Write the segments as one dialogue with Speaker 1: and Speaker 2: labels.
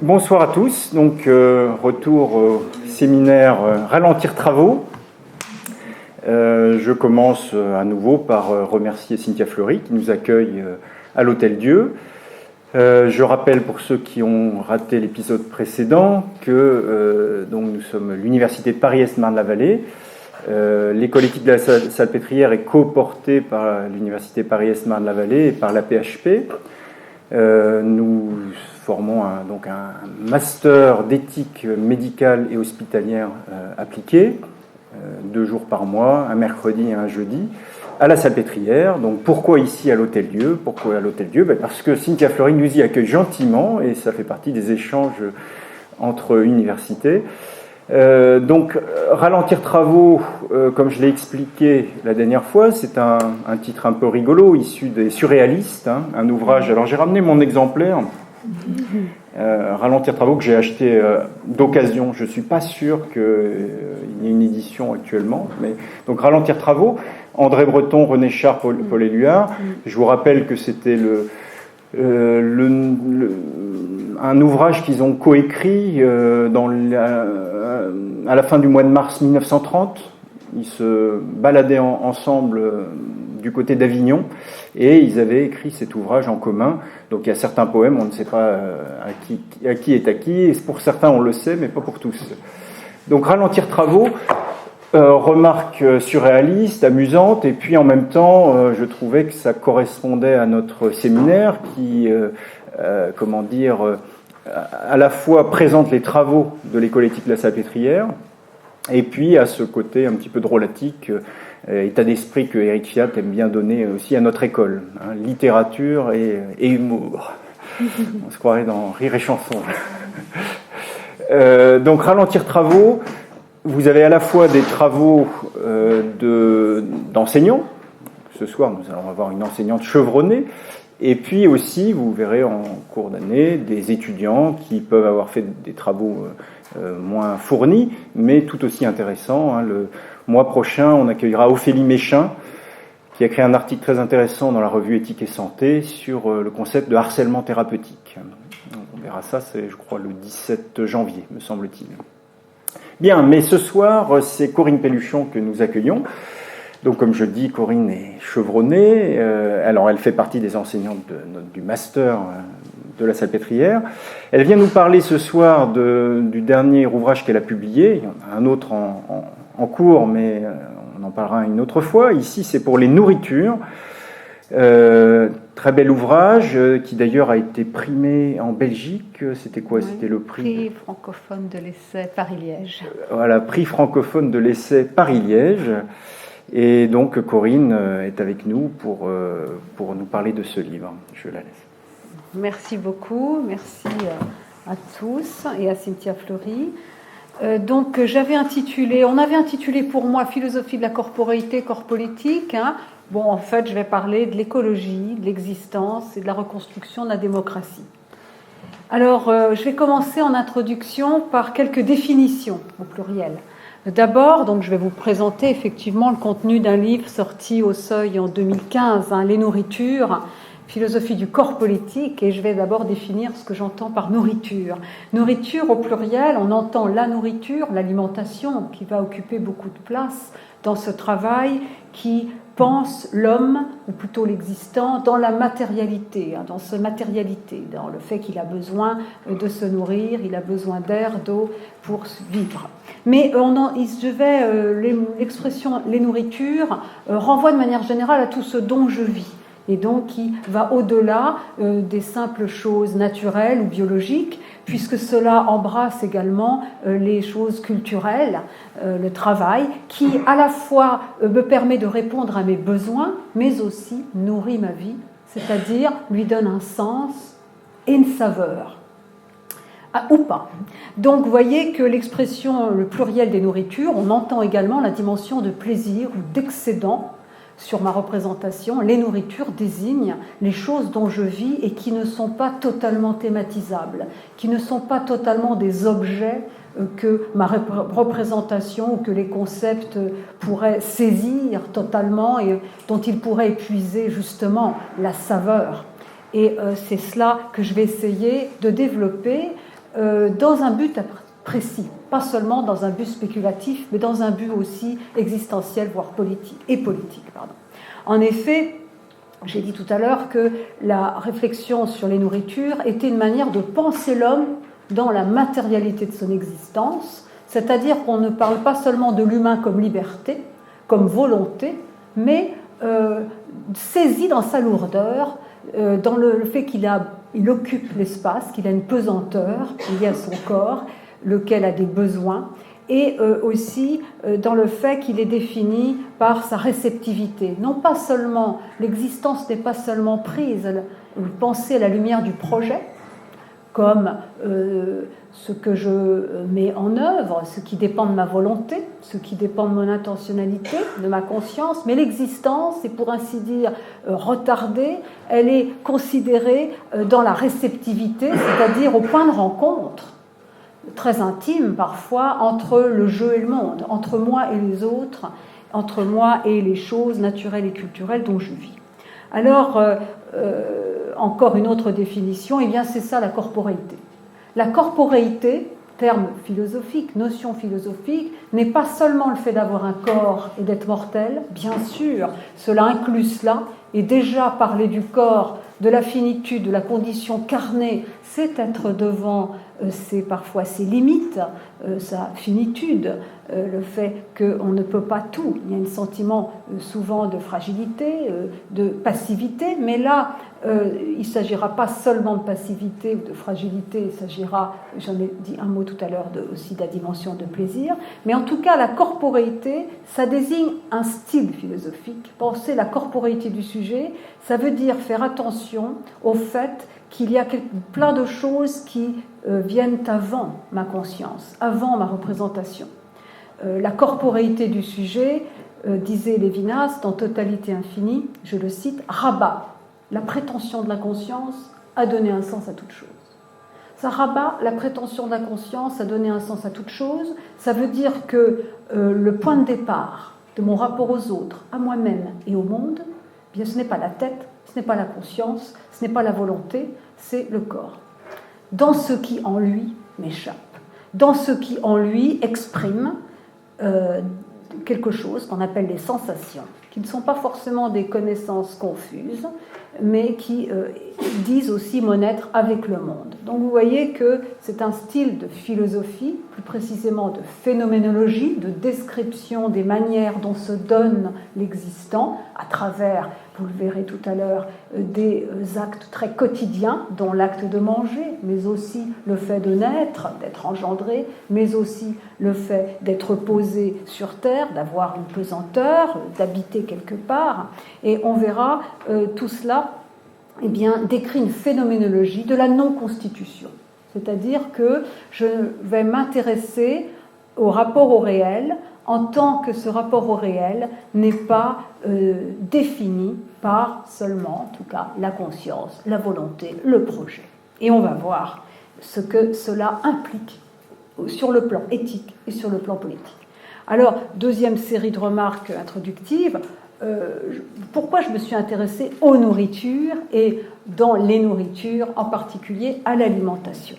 Speaker 1: Bonsoir à tous. Donc, retour au séminaire Ralentir Travaux. Je commence à nouveau par remercier Cynthia Fleury qui nous accueille à l'Hôtel Dieu. Je rappelle pour ceux qui ont raté l'épisode précédent que donc nous sommes l'Université de Paris-Est Marne-la-Vallée. L'école éthique de la Salpêtrière est coportée par l'Université Paris-Est Marne-la-Vallée et par la PHP. Nous formons donc un master d'éthique médicale et hospitalière appliquée, 2 jours par mois, un mercredi et un jeudi, à la Salpêtrière. Donc pourquoi ici à l'Hôtel Dieu ? Pourquoi à l'Hôtel Dieu ? Parce que Cynthia Fleury nous y accueille gentiment et ça fait partie des échanges entre universités. Donc Ralentir Travaux, comme je l'ai expliqué la dernière fois, c'est un titre un peu rigolo, issu des surréalistes, un ouvrage. Alors j'ai ramené mon exemplaire, Ralentir Travaux, que j'ai acheté d'occasion. Je ne suis pas sûr qu'il y ait une édition actuellement. Mais, donc Ralentir Travaux, André Breton, René Char, Paul Éluard. Je vous rappelle que c'était un ouvrage qu'ils ont coécrit à la fin du mois de mars 1930. Ils se baladaient ensemble du côté d'Avignon et ils avaient écrit cet ouvrage en commun. Donc il y a certains poèmes, on ne sait pas à qui est à qui, et pour certains on le sait, mais pas pour tous. Donc Ralentir Travaux, remarque surréaliste, amusante, et puis en même temps, je trouvais que ça correspondait à notre séminaire qui, à la fois présente les travaux de l'école éthique de la Salpêtrière, et puis à ce côté un petit peu drôlatique, état d'esprit que Éric Fiat aime bien donner aussi à notre école, littérature et humour. On se croirait dans Rire et Chanson. Donc Ralentir Travaux, vous avez à la fois des travaux d'enseignants. Ce soir, nous allons avoir une enseignante chevronnée. Et puis aussi, vous verrez en cours d'année, des étudiants qui peuvent avoir fait des travaux moins fournis, mais tout aussi intéressants. Le mois prochain, on accueillera Ophélie Méchin, qui a créé un article très intéressant dans la revue Éthique et Santé sur le concept de harcèlement thérapeutique. Donc on verra ça, c'est, je crois, le 17 janvier, me semble-t-il. Bien, mais ce soir, c'est Corinne Pelluchon que nous accueillons. Donc, comme je dis, Corinne est chevronnée. Alors, elle fait partie des enseignantes du master de la Salpêtrière. Elle vient nous parler ce soir du dernier ouvrage qu'elle a publié. Il y en a un autre en cours, mais on en parlera une autre fois. Ici, c'est pour les nourritures. Très bel ouvrage qui d'ailleurs a été primé en Belgique. C'était quoi ? Oui, c'était le
Speaker 2: prix francophone de l'essai Paris-Liège.
Speaker 1: Voilà, prix francophone de l'essai Paris-Liège. Et donc Corinne est avec nous pour nous parler de ce livre. Je la laisse.
Speaker 2: Merci beaucoup, merci à tous et à Cynthia Fleury. Donc on avait intitulé pour moi Philosophie de la corporéité, corps politique. Bon, en fait, je vais parler de l'écologie, de l'existence et de la reconstruction de la démocratie. Alors, je vais commencer en introduction par quelques définitions au pluriel. D'abord, donc, je vais vous présenter effectivement le contenu d'un livre sorti au Seuil en 2015, Les nourritures, philosophie du corps politique, et je vais d'abord définir ce que j'entends par nourriture. Nourriture au pluriel, on entend la nourriture, l'alimentation, qui va occuper beaucoup de place dans ce travail qui pense l'homme, ou plutôt l'existant, dans la matérialité, dans sa matérialité, dans le fait qu'il a besoin de se nourrir, il a besoin d'air, d'eau pour vivre. Mais l'expression « les nourritures » renvoie de manière générale à tout ce dont je vis, et donc qui va au-delà des simples choses naturelles ou biologiques, puisque cela embrasse également les choses culturelles, le travail, qui à la fois me permet de répondre à mes besoins, mais aussi nourrit ma vie, c'est-à-dire lui donne un sens et une saveur. Ou pas. Donc vous voyez que l'expression, le pluriel des nourritures, on entend également la dimension de plaisir ou d'excédent. Sur ma représentation, les nourritures désignent les choses dont je vis et qui ne sont pas totalement thématisables, qui ne sont pas totalement des objets que ma représentation ou que les concepts pourraient saisir totalement et dont ils pourraient épuiser justement la saveur. Et c'est cela que je vais essayer de développer dans un but précis, pas seulement dans un but spéculatif, mais dans un but aussi existentiel, voire politique. En effet, j'ai dit tout à l'heure que la réflexion sur les nourritures était une manière de penser l'homme dans la matérialité de son existence, c'est-à-dire qu'on ne parle pas seulement de l'humain comme liberté, comme volonté, mais saisi dans sa lourdeur, dans le fait qu'il occupe l'espace, qu'il a une pesanteur liée à son corps, lequel a des besoins, et aussi dans le fait qu'il est défini par sa réceptivité. Non pas seulement, l'existence n'est pas seulement prise, pensée à la lumière du projet, comme ce que je mets en œuvre, ce qui dépend de ma volonté, ce qui dépend de mon intentionnalité, de ma conscience, mais l'existence est pour ainsi dire retardée, elle est considérée dans la réceptivité, c'est-à-dire au point de rencontre, très intime parfois, entre le jeu et le monde, entre moi et les autres, entre moi et les choses naturelles et culturelles dont je vis. Alors, encore une autre définition, eh bien c'est ça la corporéité. La corporéité, terme philosophique, notion philosophique, n'est pas seulement le fait d'avoir un corps et d'être mortel, bien sûr, cela inclut cela, et déjà parler du corps, de la finitude, de la condition carnée, c'est être devant parfois ses limites, sa finitude, le fait qu'on ne peut pas tout. Il y a un sentiment souvent de fragilité, de passivité, mais là, il ne s'agira pas seulement de passivité ou de fragilité, il s'agira, j'en ai dit un mot tout à l'heure, aussi de la dimension de plaisir, mais en tout cas, la corporéité, ça désigne un style philosophique. Penser la corporéité du sujet, ça veut dire faire attention au fait qu'il y a plein de choses qui viennent avant ma conscience, avant ma représentation. La corporéité du sujet, disait Lévinas dans Totalité infinie, je le cite, rabat la prétention de la conscience à donner un sens à toute chose. Ça rabat la prétention de la conscience à donner un sens à toute chose. Ça veut dire que le point de départ de mon rapport aux autres, à moi-même et au monde, eh bien, ce n'est pas la tête, ce n'est pas la conscience, ce n'est pas la volonté, c'est le corps. Dans ce qui en lui m'échappe, dans ce qui en lui exprime quelque chose qu'on appelle les sensations, qui ne sont pas forcément des connaissances confuses, mais qui disent aussi mon être avec le monde. Donc vous voyez que c'est un style de philosophie, plus précisément de phénoménologie, de description des manières dont se donne l'existant à travers, vous le verrez tout à l'heure, des actes très quotidiens, dont l'acte de manger, mais aussi le fait de naître, d'être engendré, mais aussi le fait d'être posé sur terre, d'avoir une pesanteur, d'habiter quelque part. Et on verra tout cela eh bien, décrit une phénoménologie de la non-constitution. C'est-à-dire que je vais m'intéresser au rapport au réel en tant que ce rapport au réel n'est pas défini par seulement, en tout cas, la conscience, la volonté, le projet. Et on va voir ce que cela implique sur le plan éthique et sur le plan politique. Alors, deuxième série de remarques introductives, pourquoi je me suis intéressée aux nourritures et dans les nourritures, en particulier à l'alimentation?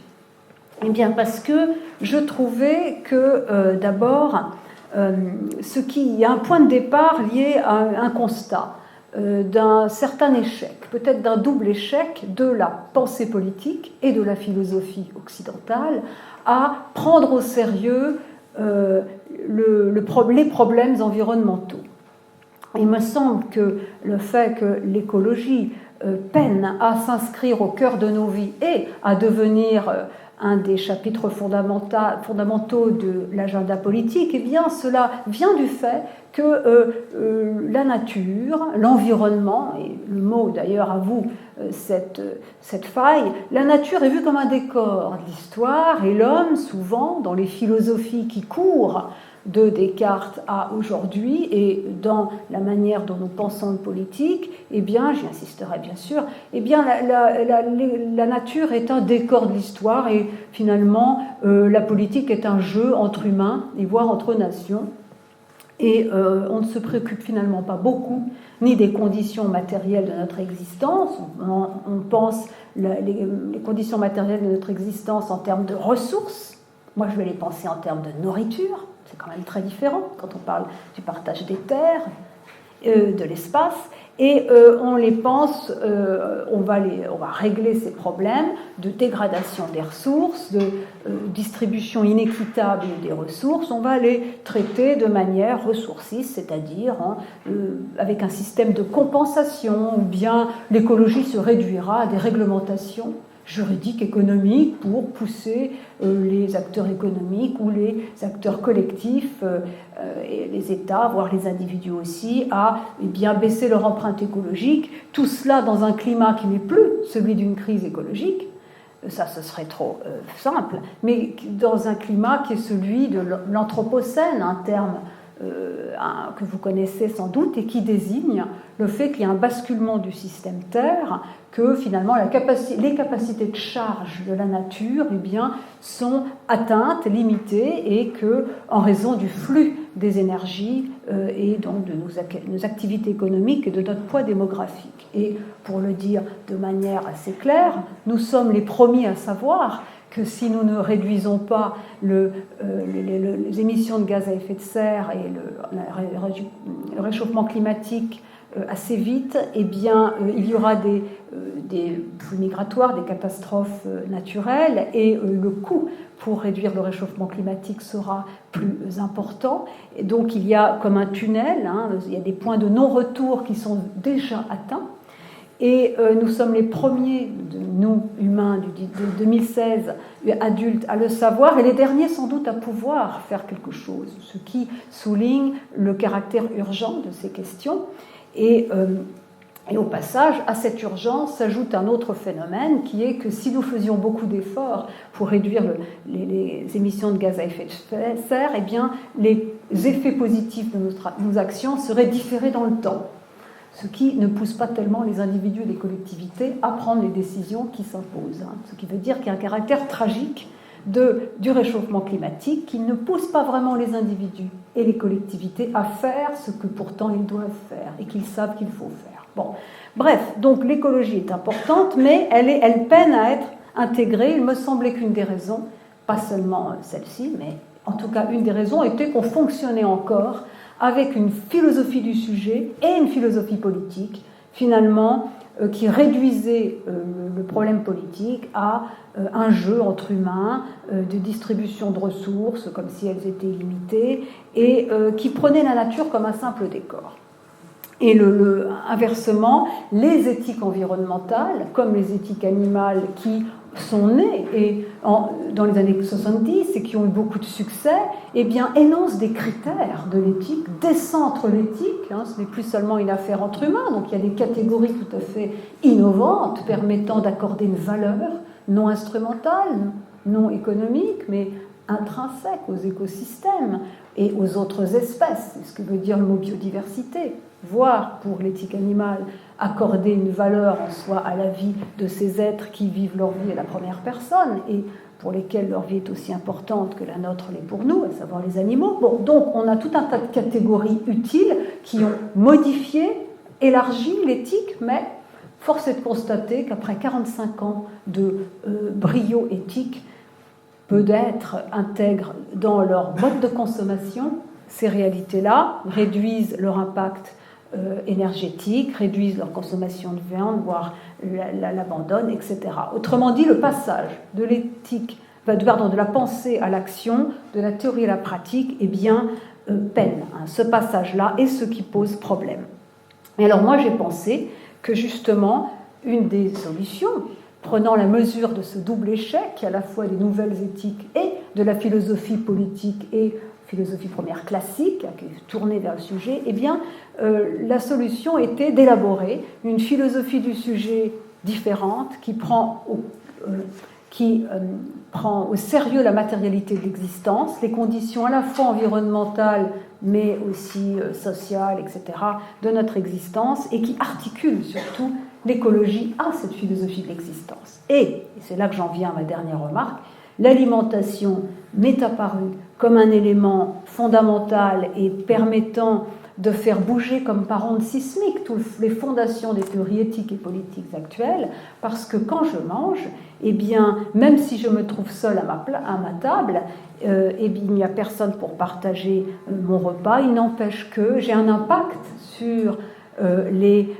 Speaker 2: Eh bien, parce que je trouvais que, d'abord, il y a un point de départ lié à un constat d'un certain échec, peut-être d'un double échec de la pensée politique et de la philosophie occidentale à prendre au sérieux les problèmes environnementaux. Il me semble que le fait que l'écologie peine à s'inscrire au cœur de nos vies et à devenir un des chapitres fondamentaux de l'agenda politique, eh bien cela vient du fait que la nature, l'environnement, et le mot d'ailleurs avoue cette faille, la nature est vue comme un décor de l'histoire et l'homme, souvent, dans les philosophies qui courent de Descartes à aujourd'hui et dans la manière dont nous pensons le politique, eh bien, j'y insisterai bien sûr, eh bien, la nature est un décor de l'histoire et finalement, la politique est un jeu entre humains et voire entre nations. Et on ne se préoccupe finalement pas beaucoup ni des conditions matérielles de notre existence. On pense les conditions matérielles de notre existence en termes de ressources. Moi, je vais les penser en termes de nourriture. C'est quand même très différent quand on parle du partage des terres, de l'espace. Et on les pense, on va régler ces problèmes de dégradation des ressources, de distribution inéquitable des ressources. On va les traiter de manière ressourciste, c'est-à-dire avec un système de compensation, ou bien l'écologie se réduira à des réglementations juridiques, économiques, pour pousser les acteurs économiques ou les acteurs collectifs, et les États, voire les individus aussi, à bien baisser leur empreinte écologique. Tout cela dans un climat qui n'est plus celui d'une crise écologique. Ça, ce serait trop simple, mais dans un climat qui est celui de l'Anthropocène, un terme que vous connaissez sans doute, et qui désigne le fait qu'il y a un basculement du système Terre, que finalement les capacités de charge de la nature sont atteintes, limitées, et que, en raison du flux des énergies et donc de nos activités économiques et de notre poids démographique. Et pour le dire de manière assez claire, nous sommes les premiers à savoir que si nous ne réduisons pas les émissions de gaz à effet de serre et le réchauffement climatique assez vite, il y aura des flux migratoires, des catastrophes naturelles, et le coût pour réduire le réchauffement climatique sera plus important. Et donc il y a comme un tunnel, il y a des points de non-retour qui sont déjà atteints. Et nous sommes les premiers, nous, humains, de 2016, adultes, à le savoir, et les derniers, sans doute, à pouvoir faire quelque chose, ce qui souligne le caractère urgent de ces questions. Et au passage, à cette urgence s'ajoute un autre phénomène, qui est que si nous faisions beaucoup d'efforts pour réduire les émissions de gaz à effet de serre, les effets positifs de nos actions seraient différés dans le temps, ce qui ne pousse pas tellement les individus et les collectivités à prendre les décisions qui s'imposent. Ce qui veut dire qu'il y a un caractère tragique du réchauffement climatique qui ne pousse pas vraiment les individus et les collectivités à faire ce que pourtant ils doivent faire et qu'ils savent qu'il faut faire. Bon. Bref, donc l'écologie est importante, mais elle peine à être intégrée. Il me semblait qu'une des raisons, pas seulement celle-ci, mais en tout cas une des raisons, était qu'on fonctionnait encore avec une philosophie du sujet et une philosophie politique, finalement, qui réduisait le problème politique à un jeu entre humains, de distribution de ressources, comme si elles étaient limitées, et qui prenait la nature comme un simple décor. Et inversement, les éthiques environnementales, comme les éthiques animales qui sont nées dans les années 70 et qui ont eu beaucoup de succès, énoncent des critères de l'éthique, décentrent l'éthique. Ce n'est plus seulement une affaire entre humains, donc il y a des catégories tout à fait innovantes permettant d'accorder une valeur non instrumentale, non économique, mais intrinsèque aux écosystèmes et aux autres espèces. C'est ce que veut dire le mot biodiversité. Voire, pour l'éthique animale, accorder une valeur en soi à la vie de ces êtres qui vivent leur vie à la première personne et pour lesquels leur vie est aussi importante que la nôtre l'est pour nous, à savoir les animaux. Bon, donc on a tout un tas de catégories utiles qui ont modifié, élargi l'éthique, mais force est de constater qu'après 45 ans de brio éthique, peu d'êtres intègrent dans leur mode de consommation ces réalités-là, réduisent leur impact énergétique, réduisent leur consommation de viande, voire l'abandonnent, etc. Autrement dit, le passage de l'éthique, de la pensée à l'action, de la théorie à la pratique, peine. Ce passage-là est ce qui pose problème. Et alors moi, j'ai pensé que justement, une des solutions, prenant la mesure de ce double échec, à la fois des nouvelles éthiques et de la philosophie politique et philosophie première classique, qui est tournée vers le sujet, la solution était d'élaborer une philosophie du sujet différente qui prend au sérieux la matérialité de l'existence, les conditions à la fois environnementales mais aussi sociales, etc., de notre existence, et qui articule surtout l'écologie à cette philosophie de l'existence. Et c'est là que j'en viens à ma dernière remarque, l'alimentation m'est apparue comme un élément fondamental et permettant de faire bouger comme par onde sismique toutes les fondations des théories éthiques et politiques actuelles, parce que quand je mange, eh bien, même si je me trouve seule à ma table, eh bien, il n'y a personne pour partager mon repas, il n'empêche que j'ai un impact sur les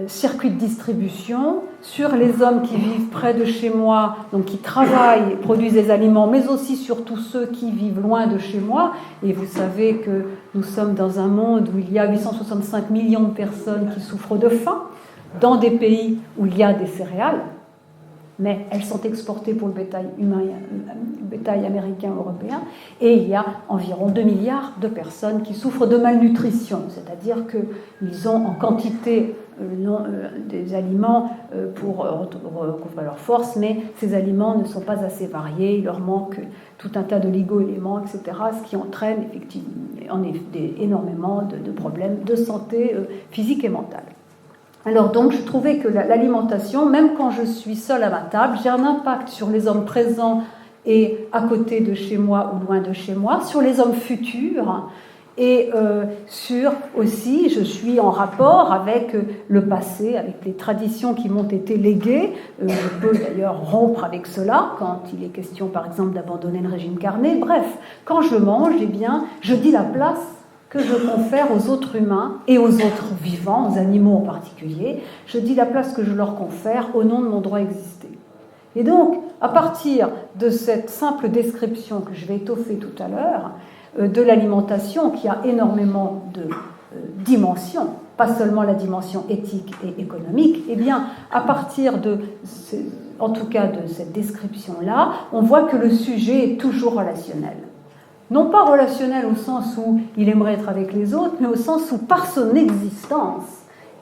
Speaker 2: circuits de distribution, sur les hommes qui vivent près de chez moi, donc qui travaillent, produisent des aliments, mais aussi sur tous ceux qui vivent loin de chez moi. Et vous savez que nous sommes dans un monde où il y a 865 millions de personnes qui souffrent de faim, dans des pays où il y a des céréales, mais elles sont exportées pour le bétail humain, le bétail américain, européen, et il y a environ 2 milliards de personnes qui souffrent de malnutrition, c'est-à-dire qu'ils ont en quantité des aliments pour recouvrer leur force, mais ces aliments ne sont pas assez variés, il leur manque tout un tas d'oligo-éléments, etc., ce qui entraîne effectivement énormément de problèmes de santé physique et mentale. Alors donc, je trouvais que l'alimentation, même quand je suis seule à ma table, j'ai un impact sur les hommes présents et à côté de chez moi ou loin de chez moi, sur les hommes futurs, et sur aussi, je suis en rapport avec le passé, avec les traditions qui m'ont été léguées. Je peux d'ailleurs rompre avec cela quand il est question, par exemple, d'abandonner le régime carné. Bref, quand je mange, eh bien, je dis la place que je confère aux autres humains et aux autres vivants, aux animaux en particulier. Je dis la place que je leur confère au nom de mon droit à exister. Et donc, à partir de cette simple description que je vais étoffer tout à l'heure, de l'alimentation, qui a énormément de dimensions, pas seulement la dimension éthique et économique, eh bien, à partir en tout cas de cette description-là, on voit que le sujet est toujours relationnel. Non pas relationnel au sens où il aimerait être avec les autres, mais au sens où, par son existence,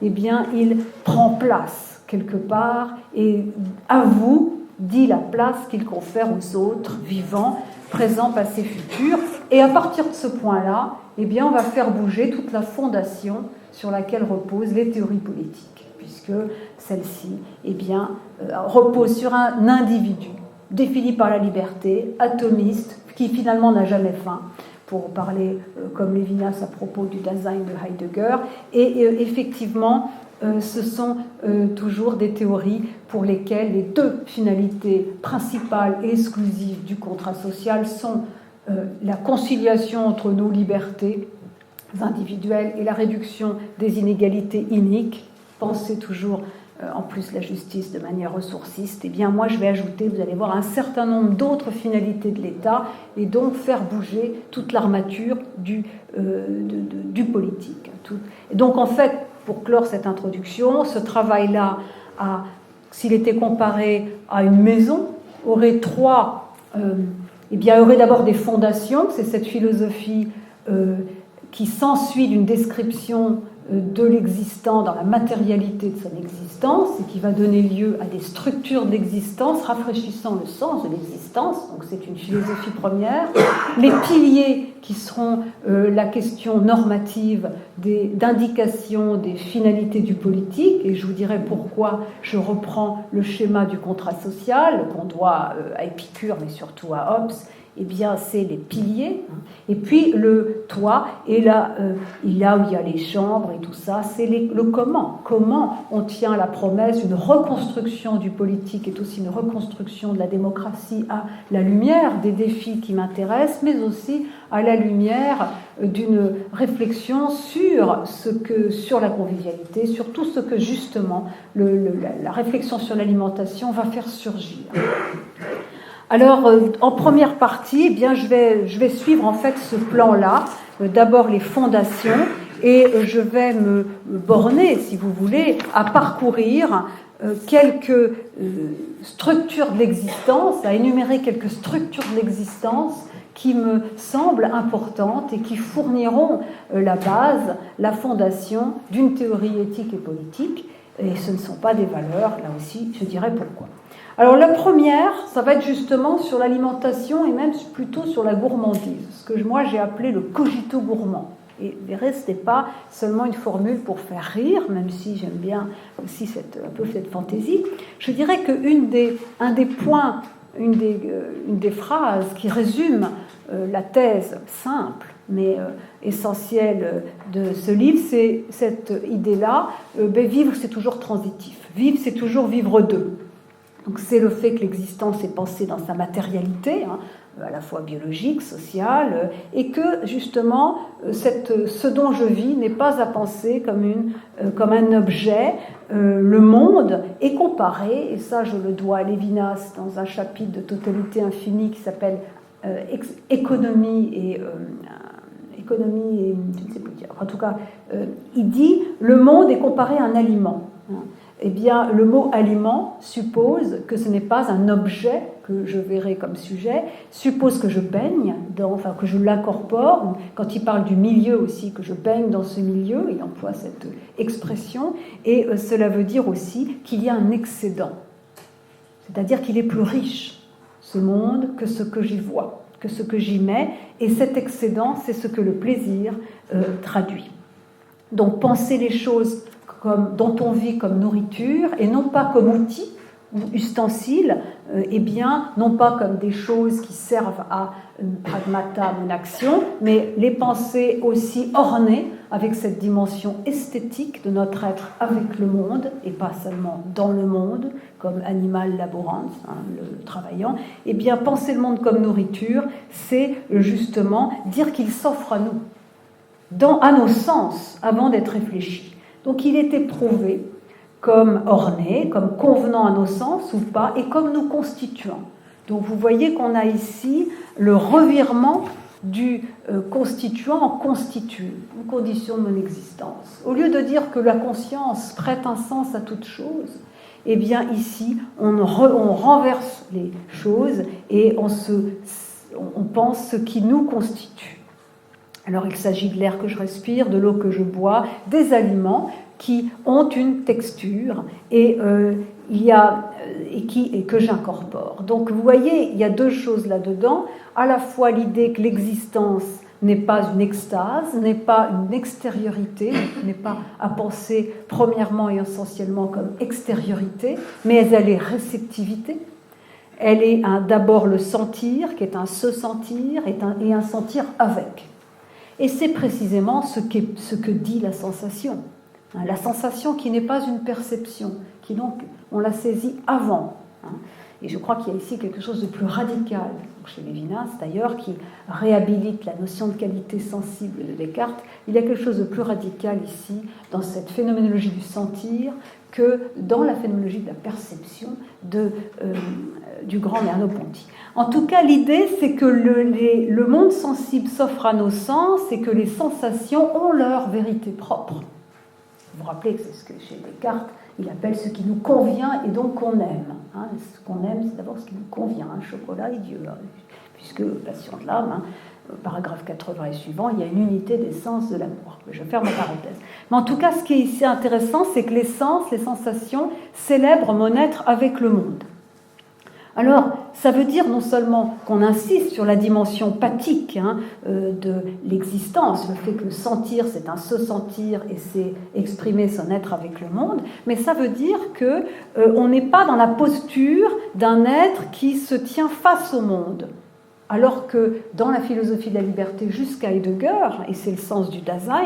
Speaker 2: eh bien, il prend place quelque part et avoue, dit la place qu'il confère aux autres, vivants, présents, passés, futurs. Et à partir de ce point-là, eh bien, on va faire bouger toute la fondation sur laquelle reposent les théories politiques, puisque celle-ci, eh bien, repose sur un individu défini par la liberté, atomiste, qui finalement n'a jamais faim, pour parler comme Lévinas à propos du Dasein de Heidegger. Et effectivement, ce sont toujours des théories pour lesquelles les deux finalités principales et exclusives du contrat social sont la conciliation entre nos libertés individuelles et la réduction des inégalités iniques. Pensez toujours en plus la justice de manière ressourciste. Eh bien, moi, je vais ajouter, vous allez voir, un certain nombre d'autres finalités de l'État et donc faire bouger toute l'armature du politique. Et donc, en fait, pour clore cette introduction, ce travail-là, s'il était comparé à une maison, aurait aurait d'abord des fondations, c'est cette philosophie qui s'ensuit d'une description de l'existant dans la matérialité de son existence et qui va donner lieu à des structures d'existence rafraîchissant le sens de l'existence. Donc c'est une philosophie première. Les piliers qui seront la question normative d'indication des finalités du politique, et je vous dirai pourquoi je reprends le schéma du contrat social qu'on doit à Épicure mais surtout à Hobbes. Eh bien, c'est les piliers. Et puis, le toit, et là où il y a les chambres et tout ça, c'est le comment. Comment on tient la promesse, une reconstruction du politique est aussi une reconstruction de la démocratie à la lumière des défis qui m'intéressent, mais aussi à la lumière d'une réflexion sur la convivialité, sur tout ce que, justement, la réflexion sur l'alimentation va faire surgir. Alors, en première partie, eh bien, je vais suivre en fait ce plan-là. D'abord les fondations, et je vais me borner, si vous voulez, à parcourir quelques structures de l'existence, à énumérer quelques structures de l'existence qui me semblent importantes et qui fourniront la base, la fondation d'une théorie éthique et politique. Et ce ne sont pas des valeurs, là aussi, je dirais pourquoi. Alors la première, ça va être justement sur l'alimentation et même plutôt sur la gourmandise, ce que moi j'ai appelé le cogito gourmand. Et vous verrez, ce n'est pas seulement une formule pour faire rire, même si j'aime bien aussi un peu cette fantaisie. Je dirais qu'un des points une des phrases qui résume la thèse simple mais essentielle de ce livre, c'est cette idée-là, vivre c'est toujours transitif, vivre c'est toujours vivre d'eux. Donc c'est le fait que l'existence est pensée dans sa matérialité, à la fois biologique, sociale, et que justement ce dont je vis n'est pas à penser comme un objet. Le monde est comparé, et ça je le dois à Lévinas dans un chapitre de Totalité infinie qui s'appelle Économie et je ne sais plus dire. En tout cas, il dit le monde est comparé à un aliment. Eh bien, le mot aliment suppose que ce n'est pas un objet que je verrai comme sujet, suppose que je baigne, que je l'incorpore. Quand il parle du milieu aussi, que je baigne dans ce milieu, il emploie cette expression, et cela veut dire aussi qu'il y a un excédent. C'est-à-dire qu'il est plus riche, ce monde, que ce que j'y vois, que ce que j'y mets, et cet excédent, c'est ce que le plaisir traduit. Donc, penser les choses dont on vit comme nourriture, et non pas comme outil ou ustensile, non pas comme des choses qui servent à pragmata, une action, mais les penser aussi ornées avec cette dimension esthétique de notre être avec le monde, et pas seulement dans le monde, comme animal laborant, le travaillant. Penser le monde comme nourriture, c'est justement dire qu'il s'offre à nous, à nos sens, avant d'être réfléchi. Donc il est éprouvé comme orné, comme convenant à nos sens ou pas, et comme nous constituant. Donc vous voyez qu'on a ici le revirement du constituant en constitué, une condition de mon existence. Au lieu de dire que la conscience prête un sens à toute chose, ici on renverse les choses et on pense ce qui nous constitue. Alors il s'agit de l'air que je respire, de l'eau que je bois, des aliments qui ont une texture et que j'incorpore. Donc vous voyez, il y a deux choses là-dedans, à la fois l'idée que l'existence n'est pas une extase, n'est pas une extériorité, n'est pas à penser premièrement et essentiellement comme extériorité, mais elle est réceptivité. Elle est d'abord le sentir, qui est un se sentir, et un sentir avec. Et c'est précisément ce que dit la sensation. La sensation qui n'est pas une perception, qui donc, on la saisit avant. Et je crois qu'il y a ici quelque chose de plus radical, chez Lévinas d'ailleurs, qui réhabilite la notion de qualité sensible de Descartes. Il y a quelque chose de plus radical ici, dans cette phénoménologie du sentir, que dans la phénoménologie de la perception du grand Merleau-Ponty. En tout cas, l'idée, c'est que le monde sensible s'offre à nos sens et que les sensations ont leur vérité propre. Vous vous rappelez que c'est ce que chez Descartes, il appelle ce qui nous convient et donc qu'on aime. Ce qu'on aime, c'est d'abord ce qui nous convient. Chocolat et Dieu, puisque Passion de l'âme, paragraphe 80 et suivant, il y a une unité des sens de l'amour. Je ferme ma parenthèse. Mais en tout cas, ce qui est ici intéressant, c'est que les sens, les sensations, célèbrent mon être avec le monde. Alors, ça veut dire non seulement qu'on insiste sur la dimension pathique de l'existence, le fait que le sentir, c'est un se sentir et c'est exprimer son être avec le monde, mais ça veut dire qu'on n'est pas dans la posture d'un être qui se tient face au monde. Alors que dans la philosophie de la liberté jusqu'à Heidegger, et c'est le sens du Dasein,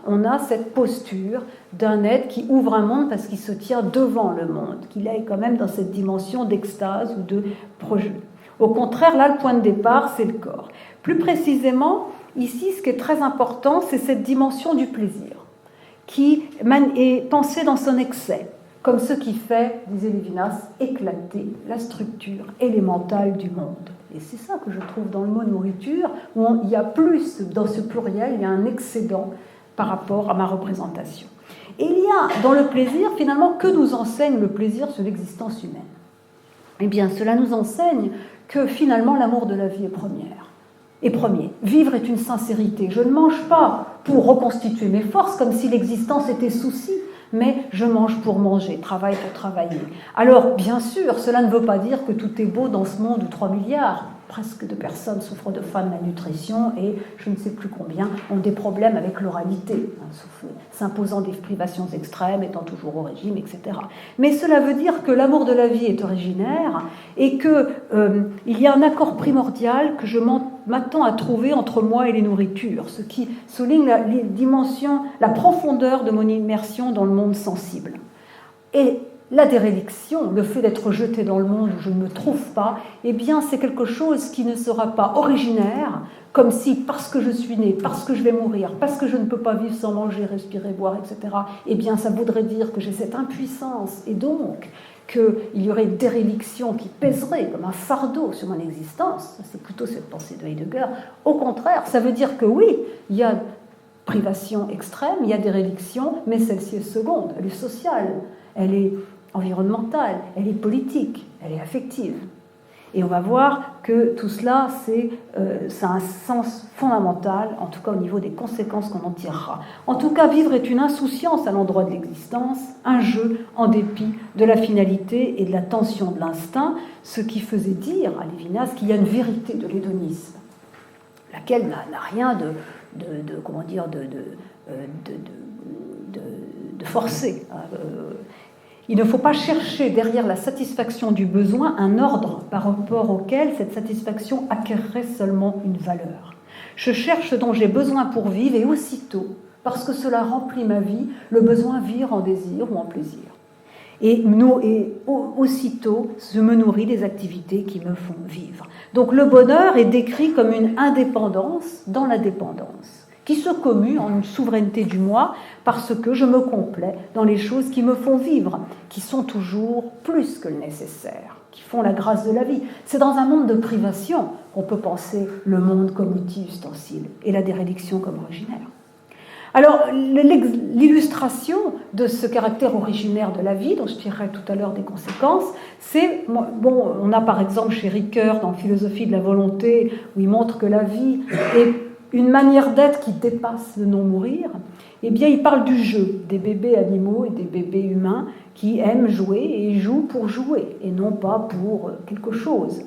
Speaker 2: on a cette posture d'un être qui ouvre un monde parce qu'il se tient devant le monde, qu'il est quand même dans cette dimension d'extase ou de projet. Au contraire, là, le point de départ, c'est le corps. Plus précisément, ici, ce qui est très important, c'est cette dimension du plaisir, qui est pensée dans son excès, comme ce qui fait, disait Lévinas, éclater la structure élémentale du monde. Et c'est ça que je trouve dans le mot nourriture, où il y a plus, dans ce pluriel, il y a un excédent par rapport à ma représentation. Et il y a dans le plaisir, finalement, que nous enseigne le plaisir sur l'existence humaine ? Eh bien, cela nous enseigne que finalement, l'amour de la vie est premier. Vivre est une sincérité. Je ne mange pas pour reconstituer mes forces, comme si l'existence était souci, mais je mange pour manger, travaille pour travailler. Alors, bien sûr, cela ne veut pas dire que tout est beau dans ce monde où 3 milliards
Speaker 3: presque de personnes souffrent de faim, de malnutrition, et je ne sais plus combien ont des problèmes avec l'oralité, s'imposant des privations extrêmes, étant toujours au régime, etc. Mais cela veut dire que l'amour de la vie est originaire et qu'il y a un accord primordial que je m'attends à trouver entre moi et les nourritures, ce qui souligne la profondeur de mon immersion dans le monde sensible. Et la déréliction, le fait d'être jeté dans le monde où je ne me trouve pas, eh bien c'est quelque chose qui ne sera pas originaire, comme si parce que je suis né, parce que je vais mourir, parce que je ne peux pas vivre sans manger, respirer, boire, etc., eh bien ça voudrait dire que j'ai cette impuissance et donc qu'il y aurait une déréliction qui pèserait comme un fardeau sur mon existence. C'est plutôt cette pensée de Heidegger. Au contraire, ça veut dire que oui, il y a privation extrême, il y a déréliction, mais celle-ci est seconde, elle est sociale, elle est environnementale, elle est politique, elle est affective. Et on va voir que tout cela, ça a un sens fondamental, en tout cas au niveau des conséquences qu'on en tirera. En tout cas, vivre est une insouciance à l'endroit de l'existence, un jeu en dépit de la finalité et de la tension de l'instinct, ce qui faisait dire à Lévinas qu'il y a une vérité de l'hédonisme, laquelle n'a rien de forcé. Il ne faut pas chercher derrière la satisfaction du besoin un ordre par rapport auquel cette satisfaction acquerrait seulement une valeur. Je cherche ce dont j'ai besoin pour vivre et aussitôt, parce que cela remplit ma vie, le besoin vire en désir ou en plaisir. Et aussitôt, je me nourris des activités qui me font vivre. Donc le bonheur est décrit comme une indépendance dans la dépendance, qui se commue en une souveraineté du moi parce que je me complais dans les choses qui me font vivre, qui sont toujours plus que le nécessaire, qui font la grâce de la vie. C'est dans un monde de privation qu'on peut penser le monde comme outil ustensile et la déréliction comme originaire. Alors, l'illustration de ce caractère originaire de la vie, dont je tirerai tout à l'heure des conséquences, c'est, on a par exemple chez Ricoeur dans Philosophie de la volonté, où il montre que la vie est une manière d'être qui dépasse le non-mourir. Eh bien, il parle du jeu, des bébés animaux et des bébés humains qui aiment jouer et jouent pour jouer, et non pas pour quelque chose.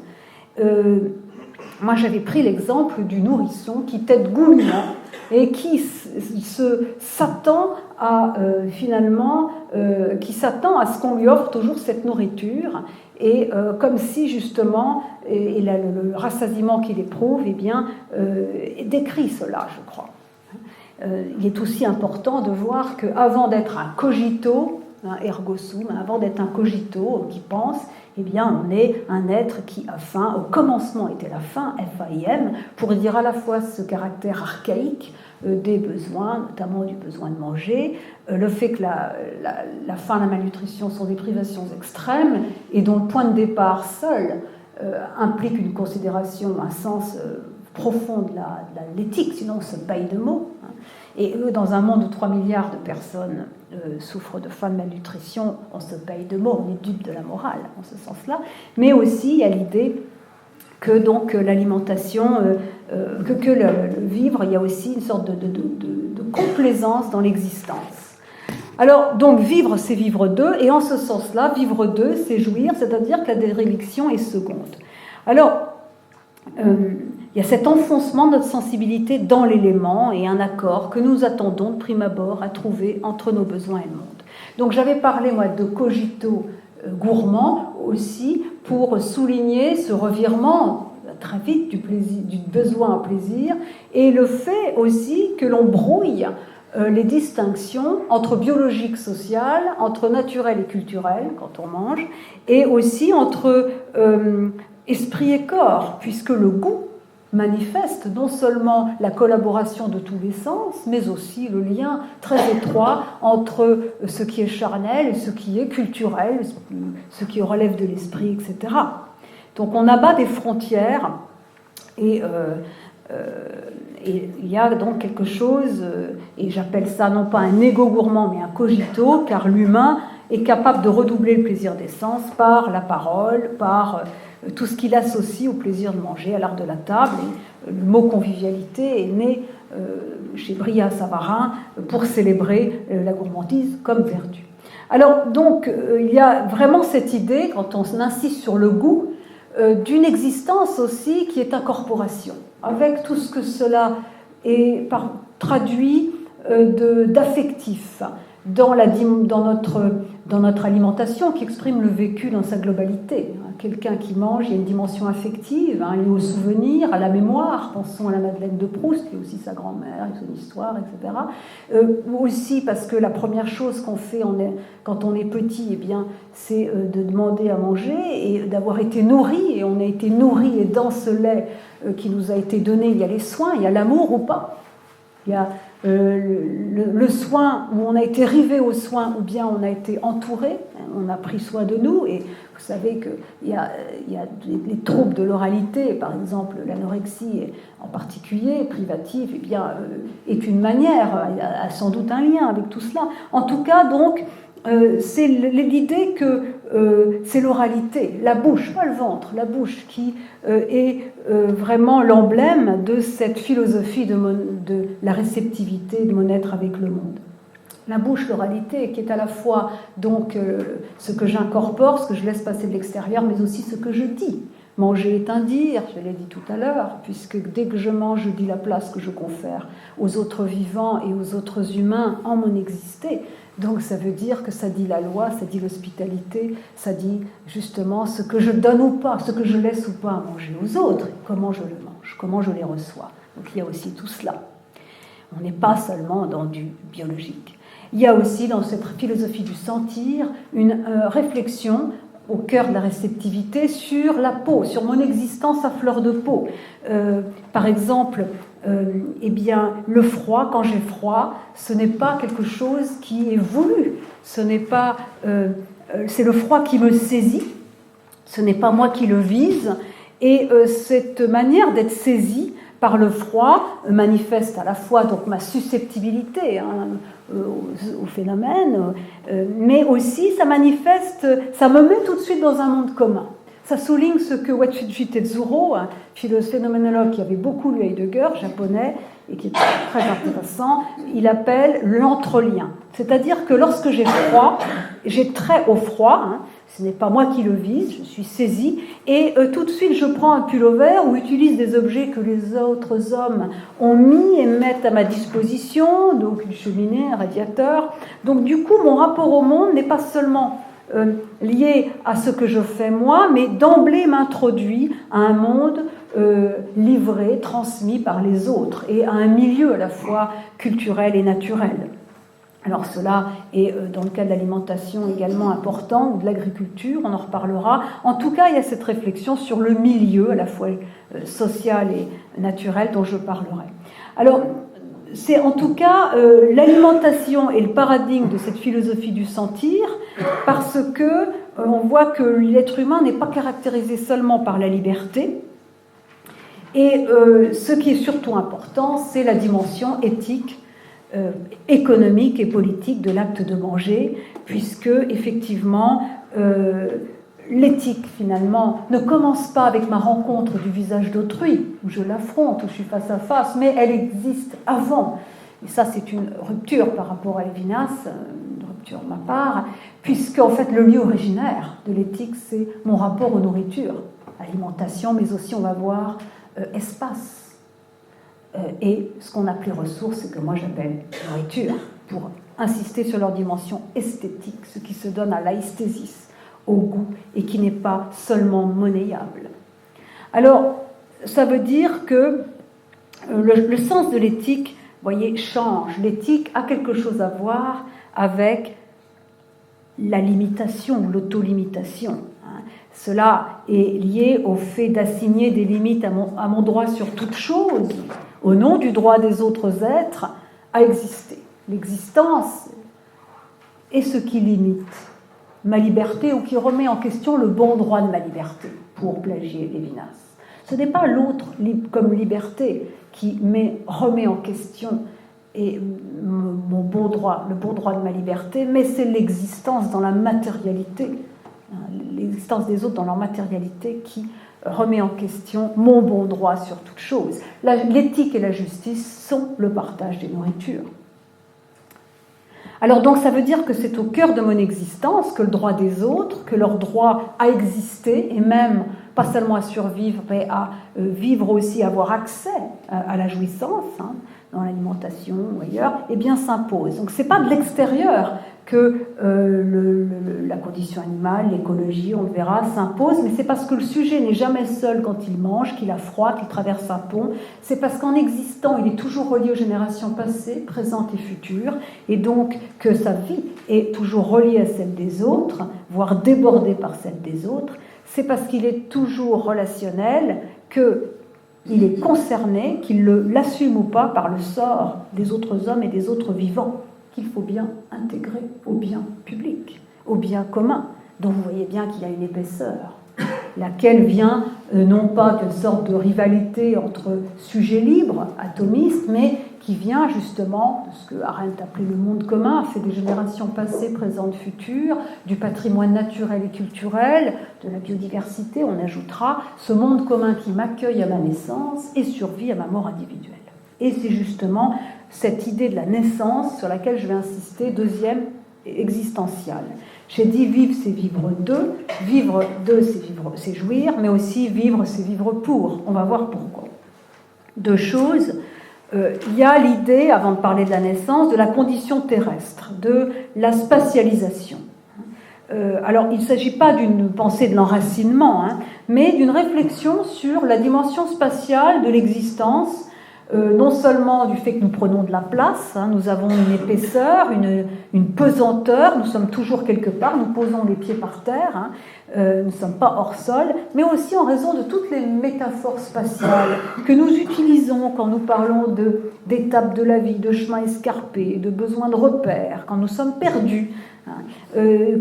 Speaker 3: Moi, j'avais pris l'exemple du nourrisson qui tête goulûment et qui s'attend à ce qu'on lui offre toujours cette nourriture, et comme si justement, le rassasiement qu'il éprouve, eh bien, décrit cela, je crois. Il est aussi important de voir qu'avant d'être un cogito, ergo sum, avant d'être un cogito qui pense, eh bien, on est un être qui a faim. Au commencement était la faim, F-A-I-M, pour dire à la fois ce caractère archaïque des besoins, notamment du besoin de manger, le fait que la faim, la malnutrition sont des privations extrêmes et dont le point de départ seul implique une considération, un sens profond de l'éthique, sinon on se paye de mots. Et eux, dans un monde où 3 milliards de personnes souffrent de faim, de malnutrition, on se paye de mots, on est dupe de la morale, en ce sens-là. Mais aussi, il y a l'idée que donc l'alimentation, que le vivre, il y a aussi une sorte de complaisance dans l'existence. Alors, donc, vivre, c'est vivre d'eux, et en ce sens-là, vivre d'eux, c'est jouir, c'est-à-dire que la déréliction est seconde. Alors, il y a cet enfoncement de notre sensibilité dans l'élément et un accord que nous attendons de prime abord à trouver entre nos besoins et le monde. Donc j'avais parlé, moi, de cogito gourmand aussi pour souligner ce revirement très vite du besoin au plaisir et le fait aussi que l'on brouille les distinctions entre biologique, social, entre naturel et culturel quand on mange, et aussi entre esprit et corps, puisque le goût manifeste non seulement la collaboration de tous les sens, mais aussi le lien très étroit entre ce qui est charnel et ce qui est culturel, ce qui relève de l'esprit, etc. Donc on abat des frontières et il y a donc quelque chose, et j'appelle ça non pas un égo gourmand, mais un cogito, car l'humain est capable de redoubler le plaisir des sens par la parole, par tout ce qu'il associe au plaisir de manger, à l'art de la table. Et le mot convivialité est né chez Brillat-Savarin pour célébrer la gourmandise comme vertu. Alors donc il y a vraiment cette idée, quand on insiste sur le goût, d'une existence aussi qui est incorporation, avec tout ce que cela est traduit d'affectif dans notre alimentation qui exprime le vécu dans sa globalité. Quelqu'un qui mange, il y a une dimension affective, liée au souvenir, à la mémoire. Pensons à la Madeleine de Proust, qui est aussi sa grand-mère, avec son histoire, etc. Aussi parce que la première chose qu'on fait quand on est petit, eh bien, c'est de demander à manger et d'avoir été nourri. Et on a été nourri, et dans ce lait qui nous a été donné, il y a les soins, il y a l'amour ou pas. Il y a le soin, où on a été rivé au soin, ou bien on a été entouré, on a pris soin de nous. Et vous savez qu'il y a les troubles de l'oralité, par exemple l'anorexie en particulier, privative, eh bien, est une manière, a sans doute un lien avec tout cela. En tout cas, donc, c'est l'idée que c'est l'oralité, la bouche, pas le ventre, la bouche qui est vraiment l'emblème de cette philosophie de la réceptivité de mon être avec le monde. La bouche, l'oralité, qui est à la fois donc ce que j'incorpore, ce que je laisse passer de l'extérieur, mais aussi ce que je dis. Manger est un dire, je l'ai dit tout à l'heure, puisque dès que je mange, je dis la place que je confère aux autres vivants et aux autres humains en mon exister. Donc ça veut dire que ça dit la loi, ça dit l'hospitalité, ça dit justement ce que je donne ou pas, ce que je laisse ou pas à manger aux autres, comment je le mange, comment je les reçois. Donc il y a aussi tout cela. On n'est pas seulement dans du biologique. Il y a aussi dans cette philosophie du sentir une réflexion au cœur de la réceptivité sur la peau, sur mon existence à fleur de peau. Par exemple, eh bien, le froid, quand j'ai froid, ce n'est pas quelque chose qui est voulu. C'est le froid qui me saisit. Ce n'est pas moi qui le vise. Et cette manière d'être saisi par le froid manifeste à la fois donc ma susceptibilité au phénomène, mais aussi ça me met tout de suite dans un monde commun. Ça souligne ce que Watsuji Tetsuro, un phénoménologue qui avait beaucoup lu Heidegger, japonais, et qui est très intéressant, il appelle l'entrelien. C'est-à-dire que lorsque j'ai froid, j'ai trait au froid, ce n'est pas moi qui le vise, je suis saisie, et tout de suite je prends un pullover ou utilise des objets que les autres hommes ont mis et mettent à ma disposition, donc une cheminée, un radiateur. Donc du coup, mon rapport au monde n'est pas seulement lié à ce que je fais moi, mais d'emblée m'introduit à un monde livré, transmis par les autres, et à un milieu à la fois culturel et naturel. Alors cela est dans le cas de l'alimentation également important, ou de l'agriculture, on en reparlera. En tout cas, il y a cette réflexion sur le milieu, à la fois social et naturel, dont je parlerai. Alors, c'est en tout cas l'alimentation et le paradigme de cette philosophie du sentir, parce que on voit que l'être humain n'est pas caractérisé seulement par la liberté, et ce qui est surtout important, c'est la dimension éthique, économique et politique de l'acte de manger, puisque effectivement l'éthique finalement ne commence pas avec ma rencontre du visage d'autrui, où je l'affronte, où je suis face à face, mais elle existe avant. Et ça, c'est une rupture par rapport à Lévinas, une rupture de ma part, puisque en fait le lieu originaire de l'éthique, c'est mon rapport aux nourritures, alimentation, mais aussi on va voir espace. Et ce qu'on appelle ressources, et que moi j'appelle nourriture, pour insister sur leur dimension esthétique, ce qui se donne à l'aesthésis, au goût, et qui n'est pas seulement monnayable. Alors, ça veut dire que le sens de l'éthique, vous voyez, change. L'éthique a quelque chose à voir avec la limitation ou l'autolimitation. Cela est lié au fait d'assigner des limites à mon droit sur toute chose, au nom du droit des autres êtres à exister. L'existence est ce qui limite ma liberté ou qui remet en question le bon droit de ma liberté, pour plagier Lévinas. Ce n'est pas l'autre comme liberté qui remet en question mon bon droit, le bon droit de ma liberté, mais c'est l'existence dans la matérialité, l'existence des autres dans leur matérialité qui remet en question mon bon droit sur toute chose. L'éthique et la justice sont le partage des nourritures. Alors donc ça veut dire que c'est au cœur de mon existence que le droit des autres, que leur droit à exister et même pas seulement à survivre, mais à vivre aussi, avoir accès à la jouissance, hein, dans l'alimentation ou ailleurs, eh bien s'impose. Donc c'est pas de l'extérieur que la condition animale, l'écologie, on le verra, s'impose, mais c'est parce que le sujet n'est jamais seul quand il mange, qu'il a froid, qu'il traverse un pont. C'est parce qu'en existant, il est toujours relié aux générations passées, présentes et futures, et donc que sa vie est toujours reliée à celle des autres, voire débordée par celle des autres. C'est parce qu'il est toujours relationnel qu'il est concerné, qu'il l'assume ou pas par le sort des autres hommes et des autres vivants, qu'il faut bien intégrer au bien public, au bien commun, dont vous voyez bien qu'il y a une épaisseur, laquelle vient non pas d'une sorte de rivalité entre sujets libres, atomistes, mais qui vient justement de ce que Arendt appelait le monde commun, fait des générations passées, présentes, futures, du patrimoine naturel et culturel, de la biodiversité, on ajoutera ce monde commun qui m'accueille à ma naissance et survit à ma mort individuelle. Et c'est justement cette idée de la naissance sur laquelle je vais insister, deuxième, existentielle. J'ai dit vivre, c'est vivre deux. Vivre deux, c'est jouir, mais aussi vivre, c'est vivre pour. On va voir pourquoi. Deux choses. Il y a l'idée, avant de parler de la naissance, de la condition terrestre, de la spatialisation. Alors, il ne s'agit pas d'une pensée de l'enracinement, hein, mais d'une réflexion sur la dimension spatiale de l'existence, non seulement du fait que nous prenons de la place, hein, nous avons une épaisseur, une pesanteur, nous sommes toujours quelque part, nous posons les pieds par terre, hein, nous ne sommes pas hors sol, mais aussi en raison de toutes les métaphores spatiales que nous utilisons quand nous parlons d'étapes de la vie, de chemins escarpés, de besoins de repères, quand nous sommes perdus,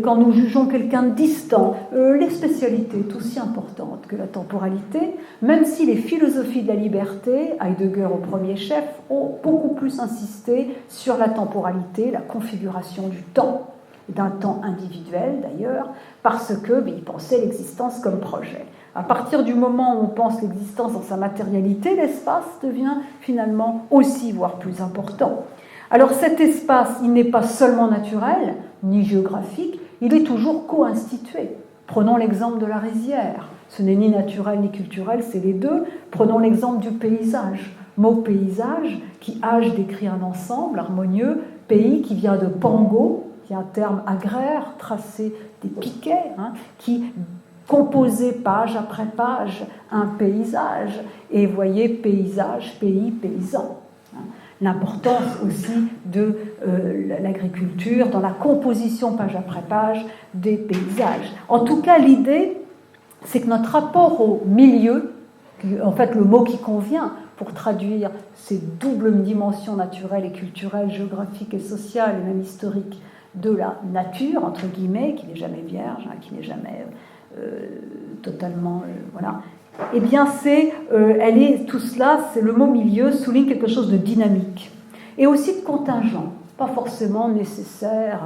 Speaker 3: quand nous jugeons quelqu'un de distant, les spécialités tout aussi importantes que la temporalité, même si les philosophies de la liberté, Heidegger au premier chef, ont beaucoup plus insisté sur la temporalité, la configuration du temps, d'un temps individuel d'ailleurs, parce qu'ils pensaient l'existence comme projet. À partir du moment où on pense l'existence dans sa matérialité, l'espace devient finalement aussi, voire plus important. Alors cet espace, il n'est pas seulement naturel, ni géographique, il est toujours co-institué. Prenons l'exemple de la rizière. Ce n'est ni naturel ni culturel, c'est les deux. Prenons l'exemple du paysage. Mot paysage, qui âge décrit un ensemble harmonieux, pays qui vient de pango, qui est un terme agraire, tracé des piquets, hein, qui composait page après page un paysage. Et voyez, paysage, pays, paysan. L'importance aussi de l'agriculture dans la composition page après page des paysages. En tout cas, l'idée, c'est que notre rapport au milieu, en fait le mot qui convient pour traduire ces doubles dimensions naturelles et culturelles, géographiques et sociales et même historiques de la nature, entre guillemets, qui n'est jamais vierge, hein, qui n'est jamais totalement... voilà. Eh bien, tout cela, c'est le mot milieu, souligne quelque chose de dynamique et aussi de contingent, pas forcément nécessaire,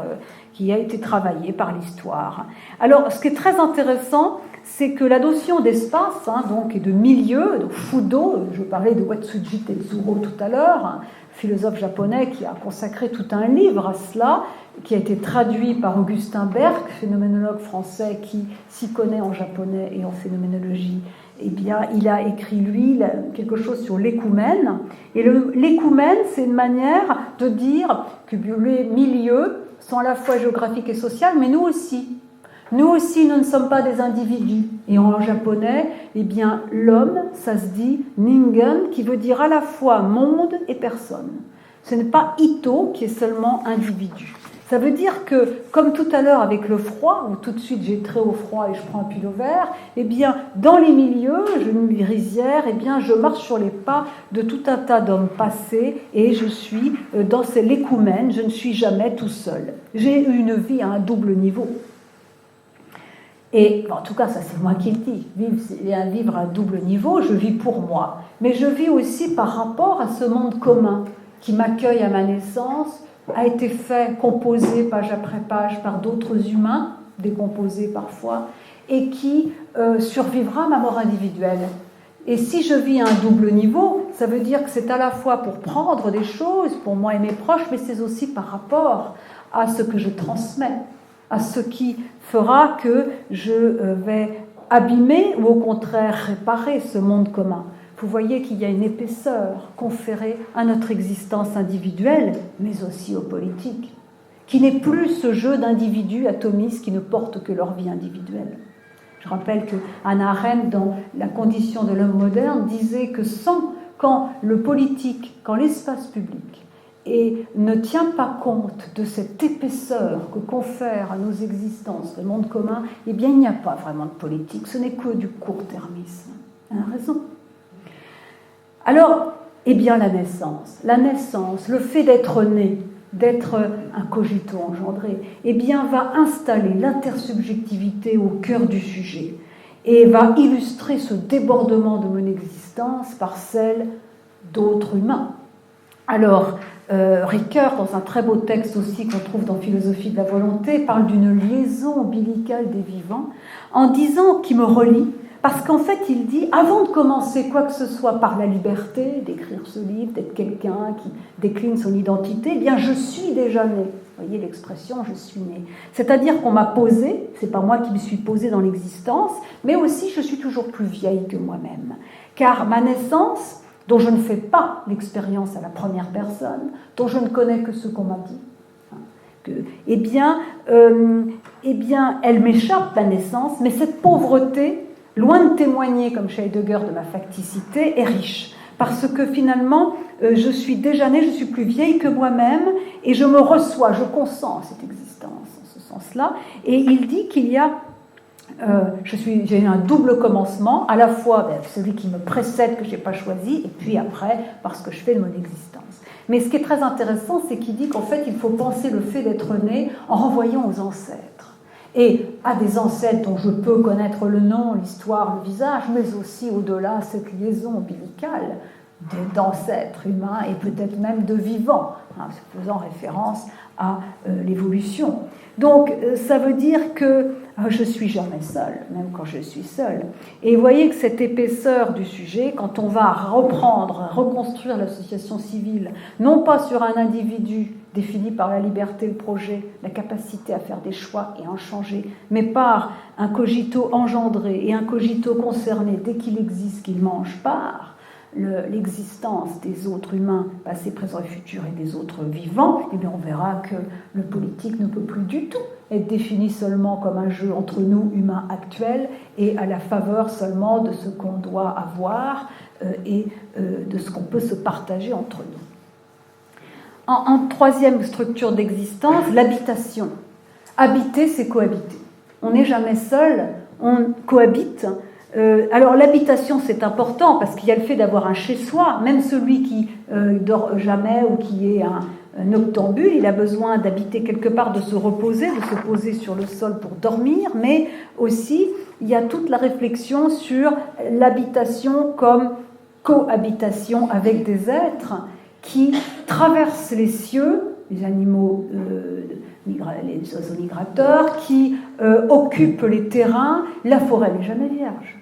Speaker 3: qui a été travaillé par l'histoire. Alors, ce qui est très intéressant, c'est que la notion d'espace, hein, donc, et de milieu, de fudo, je parlais de Watsuji Tetsuro tout à l'heure, un philosophe japonais qui a consacré tout un livre à cela, qui a été traduit par Augustin Berck, phénoménologue français qui s'y connaît en japonais et en phénoménologie. Eh bien, il a écrit, lui, quelque chose sur l'écoumène. Et l'écoumène, c'est une manière de dire que les milieux sont à la fois géographiques et sociaux, mais nous aussi. Nous aussi, nous ne sommes pas des individus. Et en japonais, eh bien, l'homme, ça se dit ningen, qui veut dire à la fois monde et personne. Ce n'est pas ito, qui est seulement individu. Ça veut dire que, comme tout à l'heure avec le froid, où tout de suite j'ai très au froid et je prends un pull vert, eh bien, dans les milieux, une rizière, eh bien, je marche sur les pas de tout un tas d'hommes passés et je suis dans l'écoumène, je ne suis jamais tout seul. J'ai une vie à un double niveau. Et en tout cas, ça c'est moi qui le dis, vivre à un double niveau, je vis pour moi. Mais je vis aussi par rapport à ce monde commun qui m'accueille à ma naissance, a été fait, composé page après page par d'autres humains, décomposés parfois, et qui survivra à ma mort individuelle. Et si je vis à un double niveau, ça veut dire que c'est à la fois pour prendre des choses, pour moi et mes proches, mais c'est aussi par rapport à ce que je transmets, à ce qui fera que je vais abîmer ou au contraire réparer ce monde commun? Vous voyez qu'il y a une épaisseur conférée à notre existence individuelle, mais aussi aux politiques, qui n'est plus ce jeu d'individus atomistes qui ne portent que leur vie individuelle. Je rappelle que Hannah Arendt, dans La condition de l'homme moderne, disait que quand le politique, quand l'espace public ne tient pas compte de cette épaisseur que confère à nos existences le monde commun, eh bien il n'y a pas vraiment de politique, ce n'est que du court-termisme. Elle a raison. Alors, eh bien la naissance, le fait d'être né, d'être un cogito engendré, eh bien va installer l'intersubjectivité au cœur du sujet et va illustrer ce débordement de mon existence par celle d'autres humains. Alors, Ricoeur, dans un très beau texte aussi qu'on trouve dans Philosophie de la volonté, parle d'une liaison ombilicale des vivants en disant qu'il me relie, parce qu'en fait il dit, avant de commencer quoi que ce soit par la liberté, d'écrire ce livre, d'être quelqu'un qui décline son identité, eh bien je suis déjà né. Vous voyez l'expression « je suis né ». C'est-à-dire qu'on m'a posé, c'est pas moi qui me suis posé dans l'existence, mais aussi je suis toujours plus vieille que moi-même. Car ma naissance, dont je ne fais pas l'expérience à la première personne, dont je ne connais que ce qu'on m'a dit, eh bien, elle m'échappe, la naissance, mais cette pauvreté, loin de témoigner, comme chez Heidegger, de ma facticité, est riche. Parce que finalement, je suis déjà née, je suis plus vieille que moi-même, et je me reçois, je consens à cette existence, en ce sens-là. Et il dit qu'il y a j'ai un double commencement, à la fois celui qui me précède, que je n'ai pas choisi, et puis après, parce que je fais de mon existence. Mais ce qui est très intéressant, c'est qu'il dit qu'en fait, il faut penser le fait d'être né en renvoyant aux ancêtres. Et à des ancêtres dont je peux connaître le nom, l'histoire, le visage, mais aussi au-delà, cette liaison ombilicale d'ancêtres humains et peut-être même de vivants, faisant référence à l'évolution. Donc, ça veut dire que je ne suis jamais seule, même quand je suis seule. Et vous voyez que cette épaisseur du sujet, quand on va reconstruire l'association civile, non pas sur un individu défini par la liberté, le projet, la capacité à faire des choix et en changer, mais par un cogito engendré et un cogito concerné dès qu'il existe, qu'il mange part, l'existence des autres humains, passés, présents et futurs, et des autres vivants, eh bien on verra que le politique ne peut plus du tout être défini seulement comme un jeu entre nous, humains actuels, et à la faveur seulement de ce qu'on doit avoir et de ce qu'on peut se partager entre nous. En troisième structure d'existence, l'habitation. Habiter, c'est cohabiter. On n'est jamais seul, on cohabite. Alors l'habitation, c'est important parce qu'il y a le fait d'avoir un chez-soi. Même celui qui dort jamais ou qui est un noctambule, il a besoin d'habiter quelque part, de se reposer, de se poser sur le sol pour dormir, mais aussi il y a toute la réflexion sur l'habitation comme cohabitation avec des êtres qui traversent les cieux, les animaux, les oiseaux migrateurs, qui occupent les terrains. La forêt n'est jamais vierge.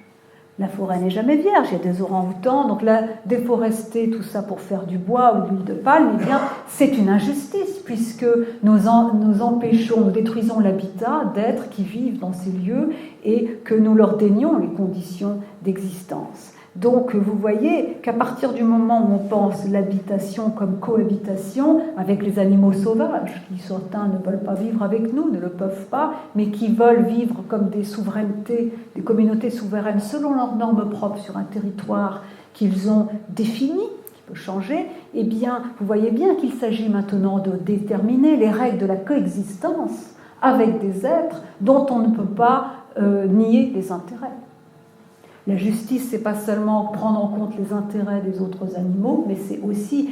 Speaker 3: La forêt n'est jamais vierge, il y a des orang-outans, donc là, déforester tout ça pour faire du bois ou de l'huile de palme, eh bien, c'est une injustice, puisque nous empêchons, nous détruisons l'habitat d'êtres qui vivent dans ces lieux et que nous leur dénions les conditions d'existence. Donc, vous voyez qu'à partir du moment où on pense l'habitation comme cohabitation avec les animaux sauvages, qui certains ne veulent pas vivre avec nous, ne le peuvent pas, mais qui veulent vivre comme des souverainetés, des communautés souveraines selon leurs normes propres sur un territoire qu'ils ont défini, qui peut changer, eh bien, vous voyez bien qu'il s'agit maintenant de déterminer les règles de la coexistence avec des êtres dont on ne peut pas nier les intérêts. La justice, c'est pas seulement prendre en compte les intérêts des autres animaux, mais c'est aussi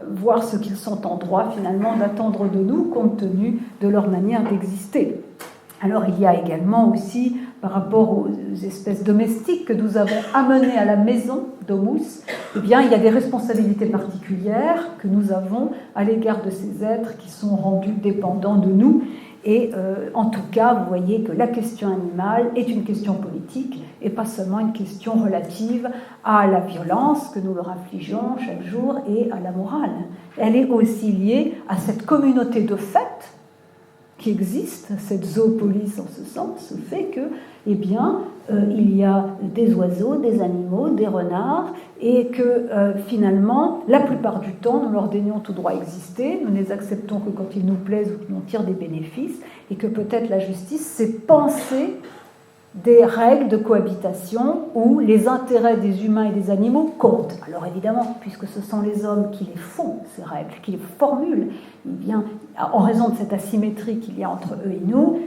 Speaker 3: voir ce qu'ils sont en droit, finalement, d'attendre de nous, compte tenu de leur manière d'exister. Alors, il y a également aussi, par rapport aux espèces domestiques que nous avons amenées à la maison d'Homus, eh bien, il y a des responsabilités particulières que nous avons à l'égard de ces êtres qui sont rendus dépendants de nous. Et en tout cas, vous voyez que la question animale est une question politique et pas seulement une question relative à la violence que nous leur infligeons chaque jour et à la morale. Elle est aussi liée à cette communauté de fait qui existe, cette zoopolis en ce sens, fait que, eh bien, il y a des oiseaux, des animaux, des renards, et que finalement, la plupart du temps, nous leur daignons tout droit exister, nous ne les acceptons que quand ils nous plaisent ou qu'ils nous tirent des bénéfices, et que peut-être la justice, c'est penser des règles de cohabitation où les intérêts des humains et des animaux comptent. Alors évidemment, puisque ce sont les hommes qui les font, ces règles, qui les formulent, eh bien, en raison de cette asymétrie qu'il y a entre eux et nous,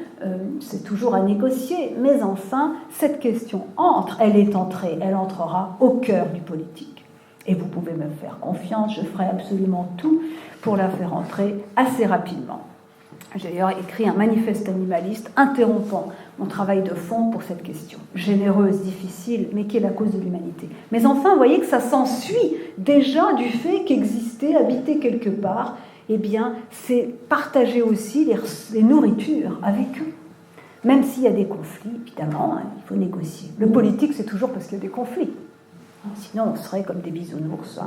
Speaker 3: c'est toujours à négocier. Mais enfin, cette question elle entrera au cœur du politique. Et vous pouvez me faire confiance, je ferai absolument tout pour la faire entrer assez rapidement. J'ai d'ailleurs écrit un manifeste animaliste interrompant mon travail de fond pour cette question, généreuse, difficile, mais qui est la cause de l'humanité. Mais enfin, vous voyez que ça s'ensuit déjà du fait qu'exister, habiter quelque part, eh bien, c'est partager aussi les nourritures avec eux. Même s'il y a des conflits, évidemment, il faut négocier. Le politique, c'est toujours parce qu'il y a des conflits. Sinon, on serait comme des bisounours,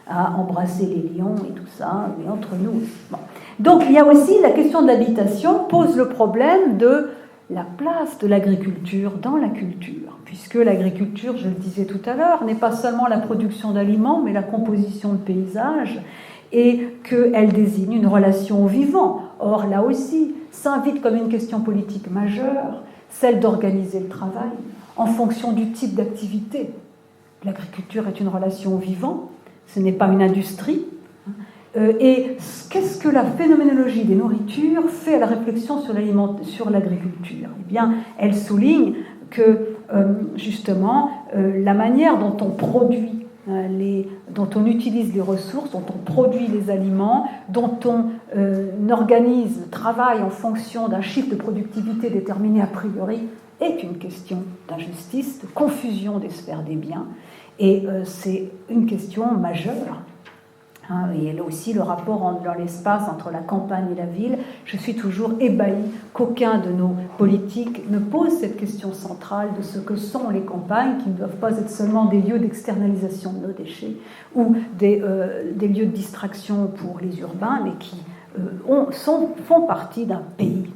Speaker 3: à embrasser les lions et tout ça, mais entre nous aussi. Bon. Donc il y a aussi la question de l'habitation, pose le problème de la place de l'agriculture dans la culture, puisque l'agriculture, je le disais tout à l'heure, n'est pas seulement la production d'aliments, mais la composition de paysages, et qu'elle désigne une relation au vivant. Or, là aussi, s'invite comme une question politique majeure, celle d'organiser le travail en fonction du type d'activité. L'agriculture est une relation au vivant, ce n'est pas une industrie. Et qu'est-ce que la phénoménologie des nourritures fait à la réflexion sur l'agriculture ? Eh bien, elle souligne que, justement, la manière dont on produit, dont on utilise les ressources, dont on produit les aliments, dont on organise le travail en fonction d'un chiffre de productivité déterminé a priori, est une question d'injustice, de confusion des sphères des biens. Et c'est une question majeure. Et là aussi, le rapport dans l'espace entre la campagne et la ville, je suis toujours ébahie qu'aucun de nos politiques ne pose cette question centrale de ce que sont les campagnes, qui ne doivent pas être seulement des lieux d'externalisation de nos déchets ou des lieux de distraction pour les urbains, mais qui font partie d'un pays.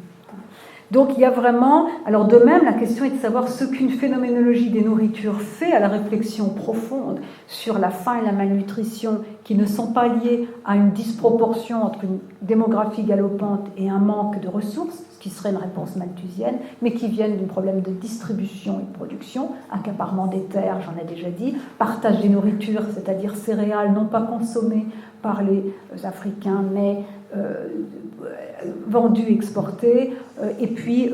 Speaker 3: Donc il y a vraiment, alors de même, la question est de savoir ce qu'une phénoménologie des nourritures fait à la réflexion profonde sur la faim et la malnutrition, qui ne sont pas liées à une disproportion entre une démographie galopante et un manque de ressources, ce qui serait une réponse malthusienne, mais qui viennent d'un problème de distribution et de production, accaparement des terres, j'en ai déjà dit, partage des nourritures, c'est-à-dire céréales non pas consommées par les Africains, mais vendus, exportés, et puis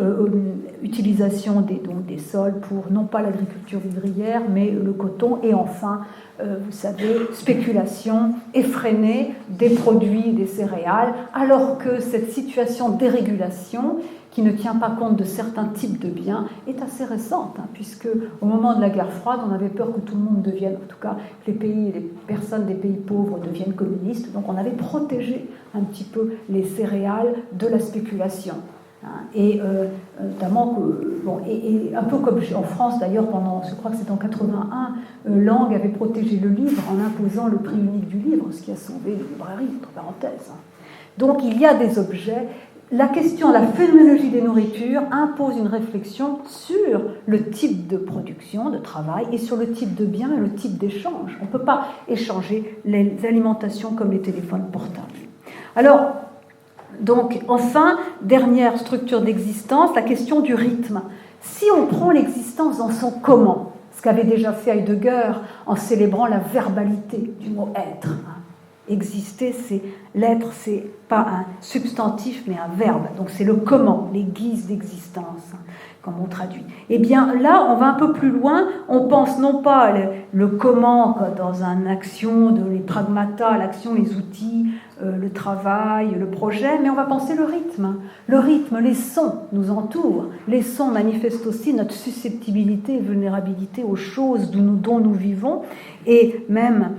Speaker 3: utilisation des sols pour non pas l'agriculture vivrière, mais le coton, et enfin, vous savez, spéculation effrénée des produits, des céréales, alors que cette situation de dérégulation, qui ne tient pas compte de certains types de biens, est assez récente, puisque au moment de la guerre froide, on avait peur que tout le monde devienne, en tout cas que les personnes des pays pauvres deviennent communistes, donc on avait protégé un petit peu les céréales de la spéculation. Et notamment, et un peu comme en France d'ailleurs, je crois que c'est en 81, Lang avait protégé le livre en imposant le prix unique du livre, ce qui a sauvé les librairies, entre parenthèses. Donc il y a des objets. La phénoménologie des nourritures impose une réflexion sur le type de production, de travail, et sur le type de bien et le type d'échange. On ne peut pas échanger les alimentations comme les téléphones portables. Alors, donc, enfin, dernière structure d'existence, la question du rythme. Si on prend l'existence dans son comment, ce qu'avait déjà fait Heidegger en célébrant la verbalité du mot être, exister, c'est l'être, c'est pas un substantif, mais un verbe. Donc c'est le comment, les guises d'existence, comme on traduit. Eh bien là, on va un peu plus loin. On pense non pas le comment dans une action, les pragmata, l'action, les outils, le travail, le projet, mais on va penser le rythme. Le rythme, les sons nous entourent. Les sons manifestent aussi notre susceptibilité et vulnérabilité aux choses dont nous vivons, et même...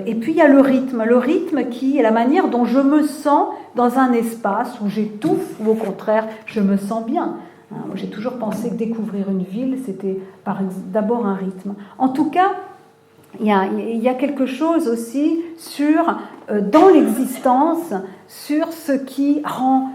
Speaker 3: et puis il y a le rythme qui est la manière dont je me sens dans un espace où j'étouffe ou au contraire je me sens bien. J'ai toujours pensé que découvrir une ville, c'était d'abord un rythme. En tout cas, il y a quelque chose aussi dans l'existence, sur ce qui rend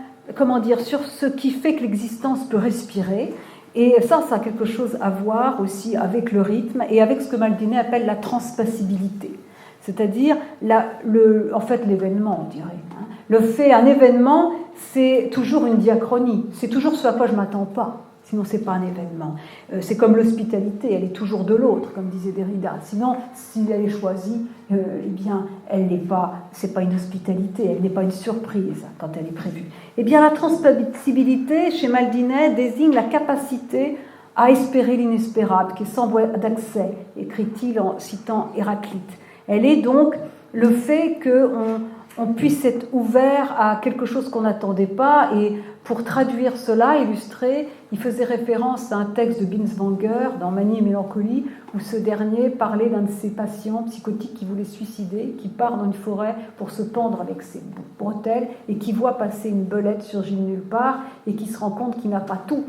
Speaker 3: sur ce qui fait que l'existence peut respirer. Et ça a quelque chose à voir aussi avec le rythme et avec ce que Maldinet appelle la transpassibilité. C'est-à-dire, en fait, l'événement, on dirait. Un événement, c'est toujours une diachronie. C'est toujours ce à quoi je ne m'attends pas. Sinon, ce n'est pas un événement. C'est comme l'hospitalité, elle est toujours de l'autre, comme disait Derrida. Sinon, si elle est choisie, eh bien, elle n'est pas, c'est pas une hospitalité, elle n'est pas une surprise quand elle est prévue. Eh bien, la transpassibilité, chez Maldinet, désigne la capacité à espérer l'inespérable, qui est sans voie d'accès, écrit-il en citant Héraclite. Elle est donc le fait qu'on puisse être ouvert à quelque chose qu'on n'attendait pas. Et pour traduire cela, illustrer, il faisait référence à un texte de Binswanger dans Manie et Mélancolie, où ce dernier parlait d'un de ses patients psychotiques qui voulait se suicider, qui part dans une forêt pour se pendre avec ses bretelles et qui voit passer une belette surgir de nulle part et qui se rend compte qu'il n'a pas tout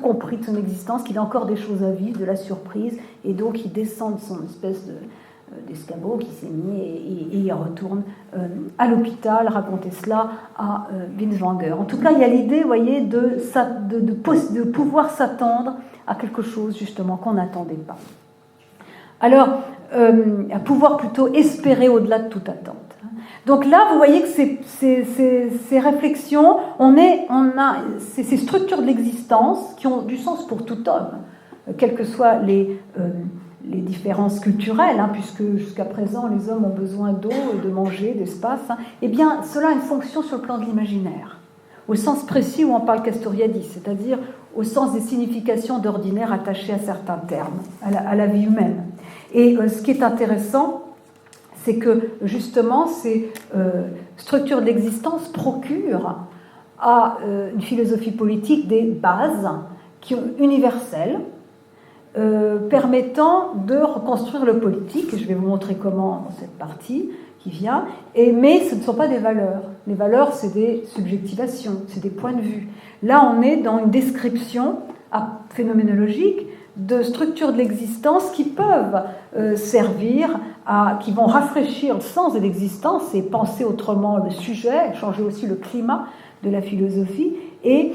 Speaker 3: compris de son existence, qu'il a encore des choses à vivre, de la surprise, et donc il descend de son espèce d'escabeau qui s'est mis et il retourne à l'hôpital raconter cela à Binswanger. En tout cas, il y a l'idée, vous voyez, de pouvoir s'attendre à quelque chose justement qu'on n'attendait pas. Alors, à pouvoir plutôt espérer au-delà de toute attente. Donc là, vous voyez que ces réflexions, on a ces structures de l'existence qui ont du sens pour tout homme, quelles que soient les différences culturelles, puisque jusqu'à présent les hommes ont besoin d'eau, de manger, d'espace, eh bien cela a une fonction sur le plan de l'imaginaire, au sens précis où en parle Castoriadis, c'est-à-dire au sens des significations d'ordinaire attachées à certains termes, à la vie humaine. Et ce qui est intéressant, c'est que justement ces structures de l'existence procurent à une philosophie politique des bases qui sont universelles, permettant de reconstruire le politique, et je vais vous montrer comment dans cette partie qui vient, mais ce ne sont pas des valeurs. Les valeurs, c'est des subjectivations, c'est des points de vue. Là, on est dans une description phénoménologique de structures de l'existence qui peuvent servir qui vont rafraîchir le sens de l'existence et penser autrement le sujet, changer aussi le climat de la philosophie, et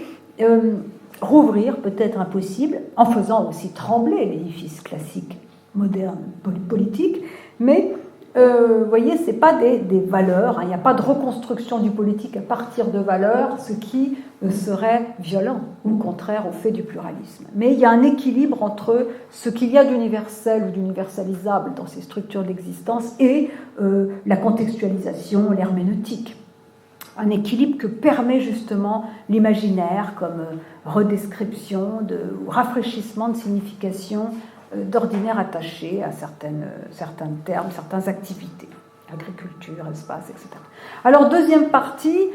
Speaker 3: rouvrir, peut-être impossible, en faisant aussi trembler l'édifice classique, moderne, politique, mais vous voyez, ce n'est pas des valeurs, il n'y a pas de reconstruction du politique à partir de valeurs, ce qui serait violent ou contraire au fait du pluralisme. Mais il y a un équilibre entre ce qu'il y a d'universel ou d'universalisable dans ces structures d'existence et la contextualisation, l'herméneutique. Un équilibre que permet justement l'imaginaire comme redescription, ou rafraîchissement de signification d'ordinaire attachée à certains termes, certaines activités, agriculture, espace, etc. Alors, deuxième partie,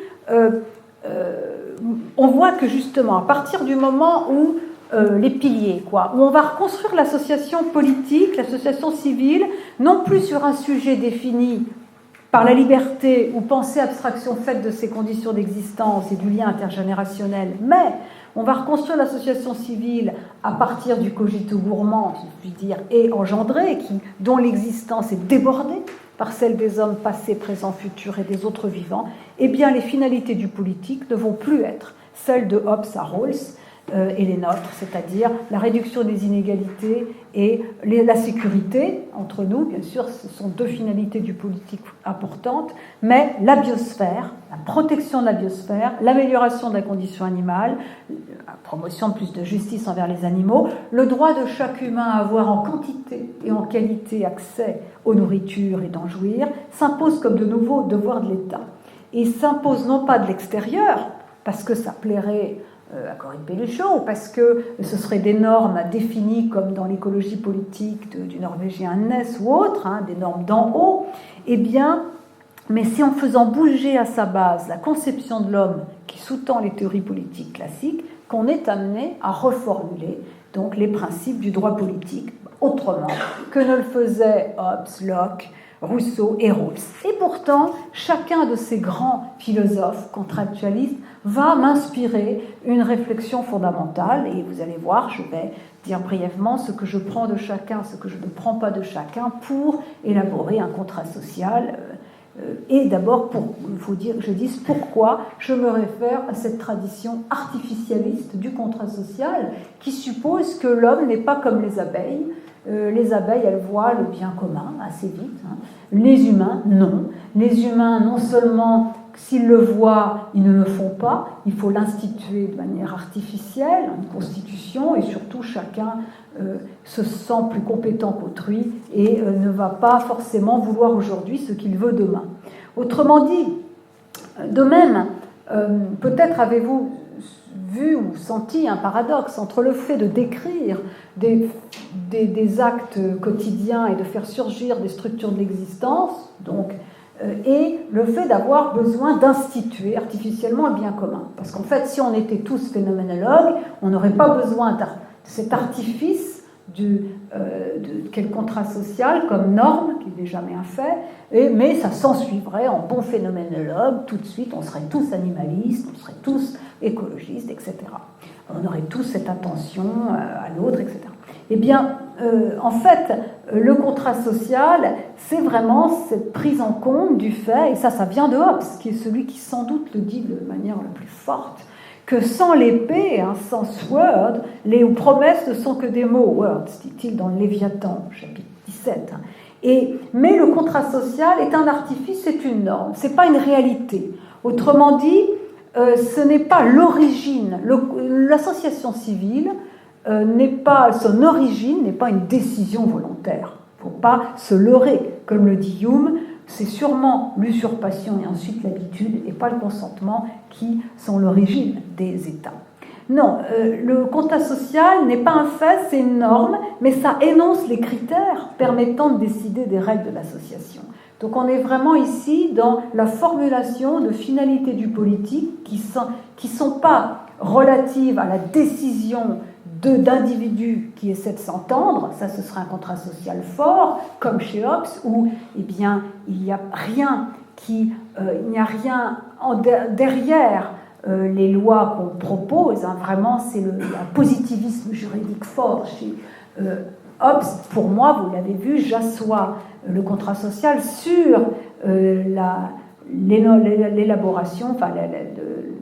Speaker 3: on voit que justement, à partir du moment où les piliers, où on va reconstruire l'association politique, l'association civile, non plus sur un sujet défini par la liberté ou pensée abstraction faite de ces conditions d'existence et du lien intergénérationnel, mais on va reconstruire l'association civile à partir du cogito gourmand, si je puis dire, et engendré, dont l'existence est débordée par celle des hommes passés, présents, futurs et des autres vivants. Eh bien, les finalités du politique ne vont plus être celles de Hobbes à Rawls et les nôtres, c'est-à-dire la réduction des inégalités et la sécurité entre nous. Bien sûr, ce sont deux finalités du politique importantes, mais la biosphère, la protection de la biosphère, l'amélioration de la condition animale, la promotion de plus de justice envers les animaux, le droit de chaque humain à avoir en quantité et en qualité accès aux nourritures et d'en jouir, s'impose comme de nouveaux devoirs de l'État. Et s'impose non pas de l'extérieur, parce que ça plairait à Corinne Pelluchon, parce que ce seraient des normes définies comme dans l'écologie politique du Norvégien Ness ou autre, des normes d'en haut, eh bien, mais c'est en faisant bouger à sa base la conception de l'homme qui sous-tend les théories politiques classiques qu'on est amené à reformuler donc les principes du droit politique autrement que ne le faisaient Hobbes, Locke, Rousseau et Rawls. Et pourtant, chacun de ces grands philosophes contractualistes va m'inspirer une réflexion fondamentale, et vous allez voir, je vais dire brièvement ce que je prends de chacun, ce que je ne prends pas de chacun, pour élaborer un contrat social Et d'abord, il faut dire que je dise pourquoi je me réfère à cette tradition artificialiste du contrat social qui suppose que l'homme n'est pas comme les abeilles. Les abeilles, elles voient le bien commun assez vite. Les humains, non. Les humains, non seulement s'ils le voient, ils ne le font pas, il faut l'instituer de manière artificielle, une constitution, et surtout chacun se sent plus compétent qu'autrui et ne va pas forcément vouloir aujourd'hui ce qu'il veut demain. Autrement dit, de même, peut-être avez-vous vu ou senti un paradoxe entre le fait de décrire des actes quotidiens et de faire surgir des structures de l'existence, donc, et le fait d'avoir besoin d'instituer artificiellement le bien commun. Parce qu'en fait, si on était tous phénoménologues, on n'aurait pas besoin de cet artifice de quel contrat social comme norme, qui n'est jamais un fait, mais ça s'ensuivrait en bon phénoménologue, tout de suite, on serait tous animalistes, on serait tous écologistes, etc. On aurait tous cette attention à l'autre, etc. Eh bien, en fait, le contrat social, c'est vraiment cette prise en compte du fait, et ça vient de Hobbes, qui est celui qui sans doute le dit de manière la plus forte, que sans l'épée, sans sword, les promesses ne sont que des mots, words, dit-il dans le Léviathan, chapitre 17. Mais le contrat social est un artifice, c'est une norme, c'est pas une réalité. Autrement dit, ce n'est pas l'origine, l'association civile, son origine n'est pas une décision volontaire. Il ne faut pas se leurrer. Comme le dit Hume, c'est sûrement l'usurpation et ensuite l'habitude et pas le consentement qui sont l'origine des États. Non, le contrat social n'est pas un fait, c'est une norme, mais ça énonce les critères permettant de décider des règles de l'association. Donc on est vraiment ici dans la formulation de finalités du politique qui sont pas relatives à la décision d'individus qui essaient de s'entendre, ça ce serait un contrat social fort, comme chez Hobbes, où eh bien, il n'y a rien derrière les lois qu'on propose, vraiment c'est un positivisme juridique fort chez Hobbes. Pour moi, vous l'avez vu, j'assois le contrat social sur l'élaboration,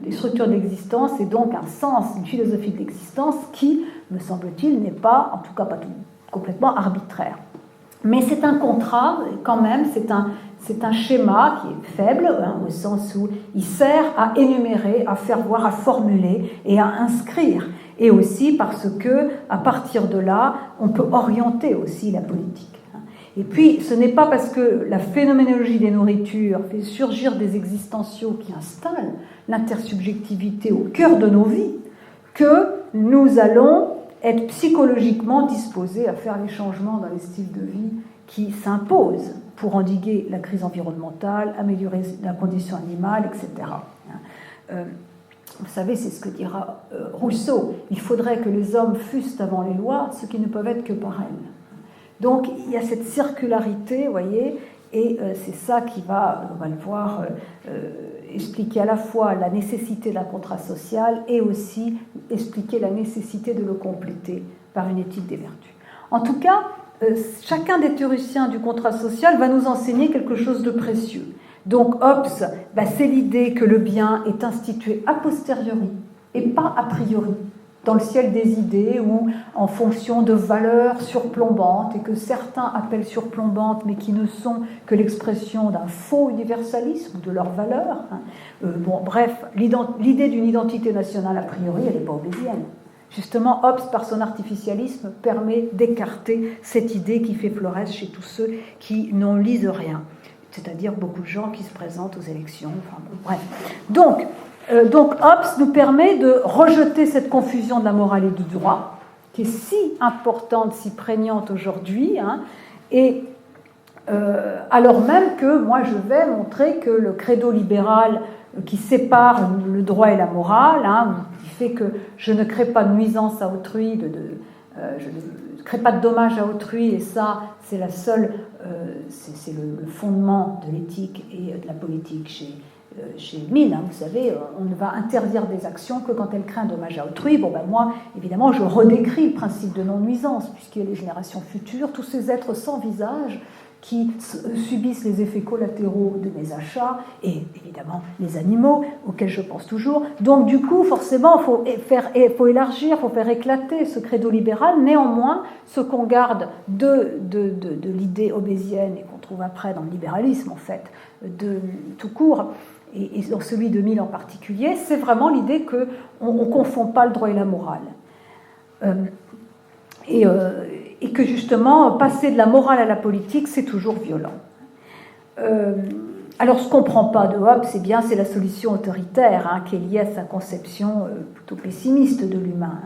Speaker 3: des structures d'existence et donc un sens, une philosophie de l'existence qui, me semble-t-il, n'est pas, en tout cas pas complètement arbitraire. Mais c'est un contrat, quand même, c'est un schéma qui est faible, au sens où il sert à énumérer, à faire voir, à formuler et à inscrire. Et aussi parce que, à partir de là, on peut orienter aussi la politique. Et puis, ce n'est pas parce que la phénoménologie des nourritures fait surgir des existentiaux qui installent l'intersubjectivité au cœur de nos vies que nous allons être psychologiquement disposés à faire les changements dans les styles de vie qui s'imposent pour endiguer la crise environnementale, améliorer la condition animale, etc. Vous savez, c'est ce que dira Rousseau. Il faudrait que les hommes fussent avant les lois ce qui ne peuvent être que par elles. Donc, il y a cette circularité, vous voyez, et c'est ça qui va, on va le voir, expliquer à la fois la nécessité d'un contrat social et aussi expliquer la nécessité de le compléter par une éthique des vertus. En tout cas, chacun des théoriciens du contrat social va nous enseigner quelque chose de précieux. Donc, Hobbes, c'est l'idée que le bien est institué a posteriori et pas a priori, dans le ciel des idées ou en fonction de valeurs surplombantes et que certains appellent surplombantes mais qui ne sont que l'expression d'un faux universalisme de leurs valeurs. Bref, l'idée d'une identité nationale a priori, elle n'est pas hobbésienne. Justement, Hobbes, par son artificialisme, permet d'écarter cette idée qui fait florès chez tous ceux qui n'en lisent rien, c'est-à-dire beaucoup de gens qui se présentent aux élections. Bref. Donc, Hobbes nous permet de rejeter cette confusion de la morale et du droit, qui est si importante, si prégnante aujourd'hui, alors même que moi je vais montrer que le credo libéral qui sépare le droit et la morale, qui fait que je ne crée pas de nuisance à autrui, je ne crée pas de dommage à autrui, et ça c'est c'est le fondement de l'éthique et de la politique chez Mill, vous savez, on ne va interdire des actions que quand elles créent un dommage à autrui. Moi, évidemment, je redécris le principe de non-nuisance, puisqu'il y a les générations futures, tous ces êtres sans visage qui subissent les effets collatéraux de mes achats, et évidemment les animaux, auxquels je pense toujours. Donc du coup, forcément, il faut élargir, il faut faire éclater ce credo libéral. Néanmoins, ce qu'on garde de l'idée hobbesienne, et qu'on trouve après dans le libéralisme, en fait, de tout court, et dans celui de Mill en particulier, c'est vraiment l'idée qu'on ne confond pas le droit et la morale. Et que justement, passer de la morale à la politique, c'est toujours violent. Alors, ce qu'on ne comprend pas de Hobbes, c'est la solution autoritaire, qui est liée à sa conception plutôt pessimiste de l'humain.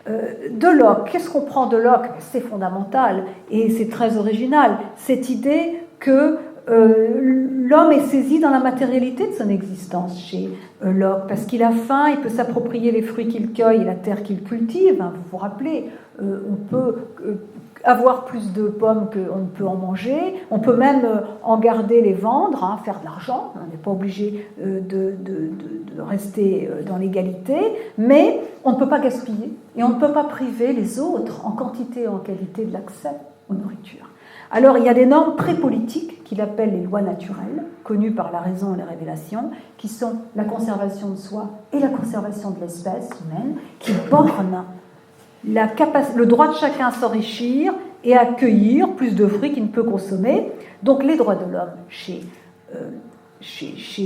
Speaker 3: De Locke, qu'est-ce qu'on prend de Locke? C'est fondamental et c'est très original, cette idée que l'homme est saisi dans la matérialité de son existence chez Locke, parce qu'il a faim, il peut s'approprier les fruits qu'il cueille et la terre qu'il cultive. Vous vous rappelez, on peut avoir plus de pommes qu'on peut en manger, on peut même en garder, les vendre, faire de l'argent, on n'est pas obligé de rester dans l'égalité, mais on ne peut pas gaspiller et on ne peut pas priver les autres en quantité et en qualité de l'accès aux nourritures. Alors, il y a des normes pré-politiques qu'il appelle les lois naturelles, connues par la raison et la révélation, qui sont la conservation de soi et la conservation de l'espèce humaine, qui bornent le droit de chacun à s'enrichir et à accueillir plus de fruits qu'il ne peut consommer. Donc, les droits de l'homme chez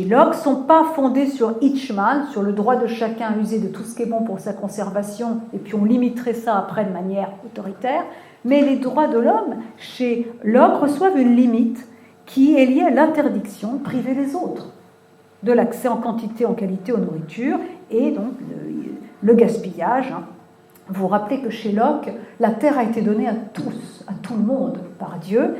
Speaker 3: Locke ne sont pas fondés sur each man, sur le droit de chacun à user de tout ce qui est bon pour sa conservation, et puis on limiterait ça après de manière autoritaire. Mais les droits de l'homme, chez Locke, reçoivent une limite qui est liée à l'interdiction de priver les autres de l'accès en quantité, en qualité aux nourritures, et donc le gaspillage. Vous vous rappelez que chez Locke, la terre a été donnée à tous, à tout le monde, par Dieu.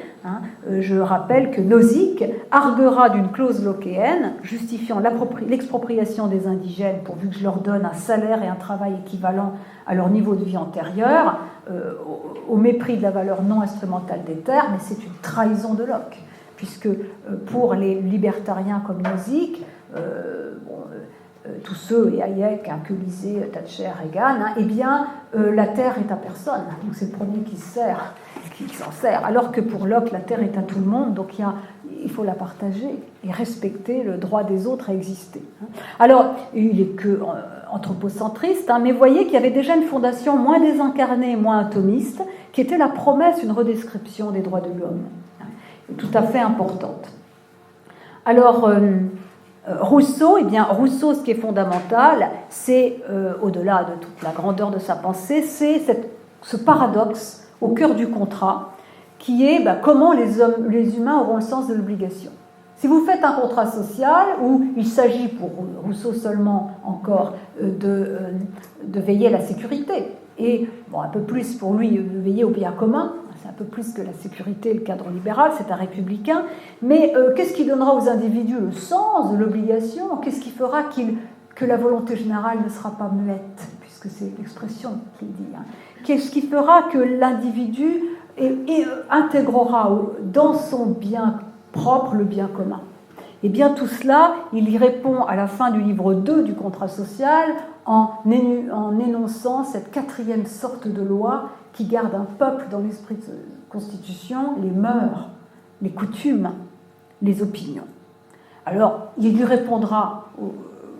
Speaker 3: Je rappelle que Nozick arguera d'une clause lockéenne justifiant l'expropriation des indigènes pourvu que je leur donne un salaire et un travail équivalent à leur niveau de vie antérieur, au mépris de la valeur non instrumentale des terres, mais c'est une trahison de Locke, puisque pour les libertariens comme Nozick, tous ceux, et Hayek, Culizé, Thatcher, Reagan, eh bien, la terre est à personne. Donc c'est le premier qui s'en sert. Alors que pour Locke, la terre est à tout le monde, donc il faut la partager et respecter le droit des autres à exister. Alors, il n'est que anthropocentriste, mais vous voyez qu'il y avait déjà une fondation moins désincarnée, moins atomiste, qui était la promesse d'une redescription des droits de l'homme, tout à fait importante. Alors, Rousseau, ce qui est fondamental, c'est, au-delà de toute la grandeur de sa pensée, c'est ce paradoxe au cœur du contrat, qui est comment les humains auront le sens de l'obligation. Si vous faites un contrat social où il s'agit pour Rousseau seulement encore de veiller à la sécurité, et un peu plus pour lui de veiller au bien commun, c'est un peu plus que la sécurité, le cadre libéral, c'est un républicain, mais qu'est-ce qui donnera aux individus le sens de l'obligation? Qu'est-ce qui fera que la volonté générale ne sera pas muette, puisque c'est l'expression qu'il dit. Qu'est-ce qui fera que l'individu intégrera dans son bien propre le bien commun? Eh bien, tout cela, il y répond à la fin du livre 2 du contrat social en énonçant cette quatrième sorte de loi qui garde un peuple dans l'esprit de constitution, les mœurs, les coutumes, les opinions. Alors, il lui répondra au